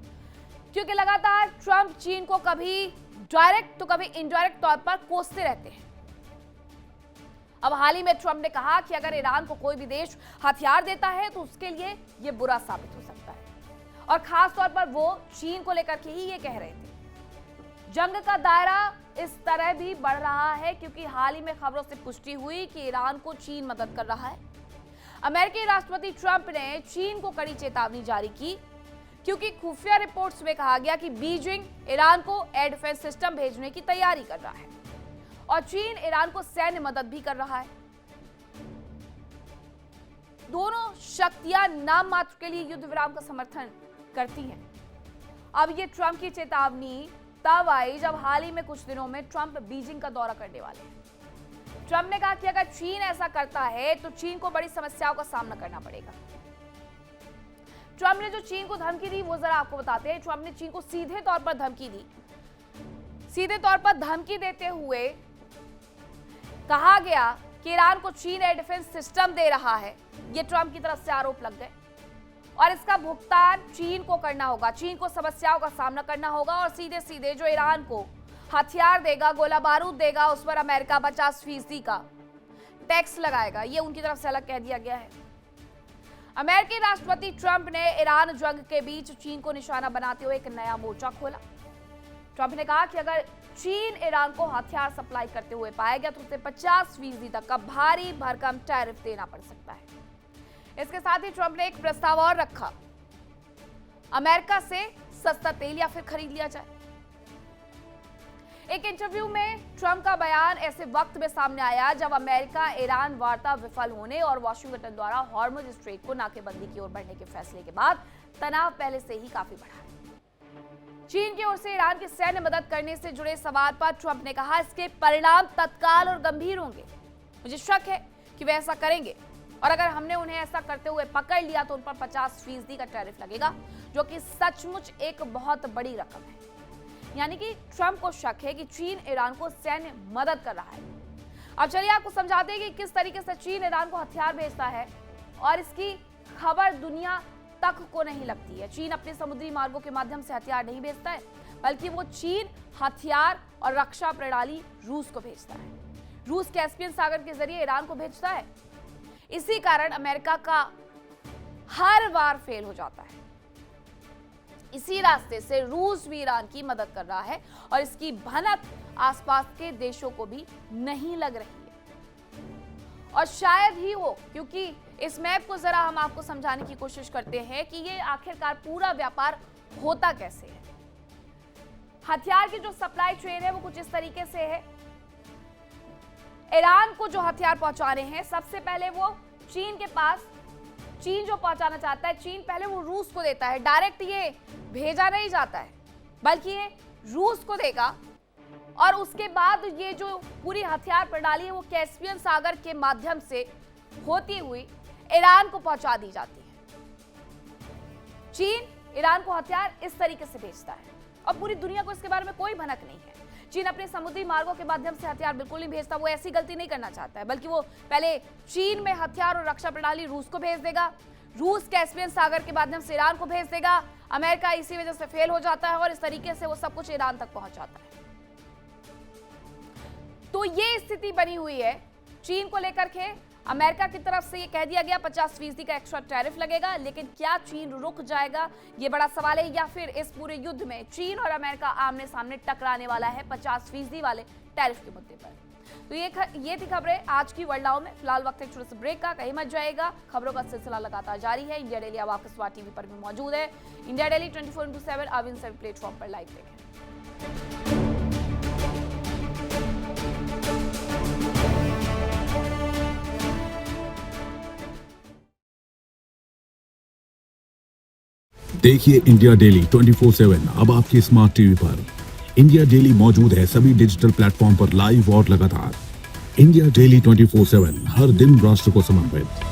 क्योंकि लगातार ट्रंप चीन को कभी डायरेक्ट तो कभी इनडायरेक्ट तौर पर कोसते रहते हैं। अब हाल ही में ट्रंप ने कहा कि अगर ईरान को कोई भी देश हथियार देता है तो उसके लिए यह बुरा साबित हो सकता है, और खास तौर पर वो चीन को लेकर के ही ये कह रहे थे। जंग का दायरा इस तरह भी बढ़ रहा है क्योंकि हाल ही में खबरों से पुष्टि हुई कि ईरान को चीन मदद कर रहा है। अमेरिकी राष्ट्रपति ट्रंप ने चीन को कड़ी चेतावनी जारी की क्योंकि खुफिया रिपोर्ट्स में कहा गया कि बीजिंग ईरान को एयर डिफेंस सिस्टम भेजने की तैयारी कर रहा है और चीन ईरान को सैन्य मदद भी कर रहा है। दोनों शक्तियां नाम मात्र के लिए युद्ध विराम का समर्थन करती हैं। अब ये ट्रंप की चेतावनी तब आई जब हाल ही में कुछ दिनों में ट्रंप बीजिंग का दौरा करने वाले हैं। ट्रंप ने कहा कि अगर चीन ऐसा करता है तो चीन को बड़ी समस्याओं का सामना करना पड़ेगा। ट्रंप ने जो चीन को धमकी दी वो जरा आपको बताते हैं। ट्रंप ने चीन को सीधे तौर पर धमकी दी। सीधे तौर पर धमकी देते हुए कहा गया कि ईरान को चीन एयर डिफेंस सिस्टम दे रहा है। ये ट्रंप की तरफ से आरोप लग गए और इसका भुगतान चीन को करना होगा। चीन को समस्याओं का सामना करना होगा और सीधे सीधे जो ईरान को हथियार देगा, गोला बारूद देगा, उस पर अमेरिका 50% का टैक्स लगाएगा। ये उनकी तरफ से अलग कह दिया गया है। अमेरिकी राष्ट्रपति ट्रंप ने ईरान जंग के बीच चीन को निशाना बनाते हुए एक नया मोर्चा खोला। ट्रंप ने कहा कि अगर चीन ईरान को हथियार सप्लाई करते हुए पाया गया तो उसे 50% तक का भारी भरकम टैरिफ देना पड़ सकता है। इसके साथ ही ट्रंप ने एक प्रस्ताव और रखा, अमेरिका से सस्ता तेल या फिर खरीद लिया जाए। एक इंटरव्यू में ट्रंप का बयान ऐसे वक्त में सामने आया जब अमेरिका ईरान वार्ता विफल होने और वॉशिंगटन द्वारा हॉर्मुज स्ट्रेट को नाकेबंदी की ओर बढ़ने के फैसले के बाद तनाव पहले से ही काफी बढ़ा है। चीन की ओर से ईरान की सैन्य मदद करने से जुड़े सवाल पर ट्रंप ने कहा इसके परिणाम तत्काल और गंभीर होंगे। मुझे शक है कि वे ऐसा करेंगे और अगर हमने उन्हें ऐसा करते हुए पकड़ लिया तो उन पर 50% का टैरिफ लगेगा, जो कि सचमुच एक बहुत बड़ी रकम है। यानी कि ट्रंप को शक है कि चीन ईरान को सैन्य मदद कर रहा है। अब चलिए आपको समझाते हैं कि किस तरीके से चीन ईरान को हथियार भेजता है और इसकी खबर दुनिया तक को नहीं लगती है। चीन अपने समुद्री मार्गों के माध्यम से हथियार नहीं भेजता है, बल्कि वो चीन हथियार और रक्षा प्रणाली रूस को भेजता है। रूस कैस्पियन सागर के जरिए ईरान को भेजता है। इसी कारण अमेरिका का हर बार फेल हो जाता है। इसी रास्ते से रूस भी ईरान की मदद कर रहा है और इसकी भनक आसपास के देशों को भी नहीं लग रही है। और शायद ही हो, क्योंकि इस मैप को जरा हम आपको समझाने की कोशिश करते हैं कि ये आखिरकार पूरा व्यापार होता कैसे है। हथियार की जो सप्लाई चेन है वो कुछ इस तरीके से है। ईरान को जो हथियार पहुंचाने हैं, सबसे पहले वो चीन के पास, चीन जो पहुंचाना चाहता है, चीन पहले वो रूस को देता है। डायरेक्ट ये भेजा नहीं जाता है, बल्कि ये रूस को देगा और उसके बाद ये जो पूरी हथियार प्रणाली है वो कैस्पियन सागर के माध्यम से होती हुई ईरान को पहुंचा दी जाती है। चीन ईरान को हथियार इस तरीके से भेजता है और पूरी दुनिया को इसके बारे में कोई भनक नहीं है। चीन अपने समुद्री मार्गों के माध्यम से हथियार बिल्कुल नहीं भेजता, वो ऐसी गलती नहीं करना चाहता है, बल्कि वो पहले चीन में हथियार और रक्षा प्रणाली रूस को भेज देगा, रूस कैस्पियन सागर के माध्यम से ईरान को भेज देगा, अमेरिका इसी वजह से फेल हो जाता है और इस तरीके से वो सब कुछ ईरान तक पहुंच जाता है। तो ये स्थिति बनी हुई है चीन को लेकर के। अमेरिका की तरफ से ये कह दिया गया 50% का एक्स्ट्रा टैरिफ लगेगा, लेकिन क्या चीन रुक जाएगा, ये बड़ा सवाल है, या फिर इस पूरे युद्ध में चीन और अमेरिका आमने सामने टकराने वाला है 50% वाले टैरिफ के मुद्दे पर। तो ये थी खबरें आज की वर्ल्ड नाउ में। फिलहाल वक्त है छोटे से ब्रेक का, कहीं मत जाएगा, खबरों का सिलसिला लगातार जारी है। इंडिया डेली अब आपके स्मार्ट टीवी पर भी मौजूद है। इंडिया डेली 24/7 अब इन सभी प्लेटफॉर्म पर लाइव देखें। देखिए इंडिया डेली 24/7 अब आपके स्मार्ट टीवी पर। इंडिया डेली मौजूद है सभी डिजिटल प्लेटफॉर्म पर लाइव और लगातार। इंडिया डेली 24/7 हर दिन राष्ट्र को समर्पित।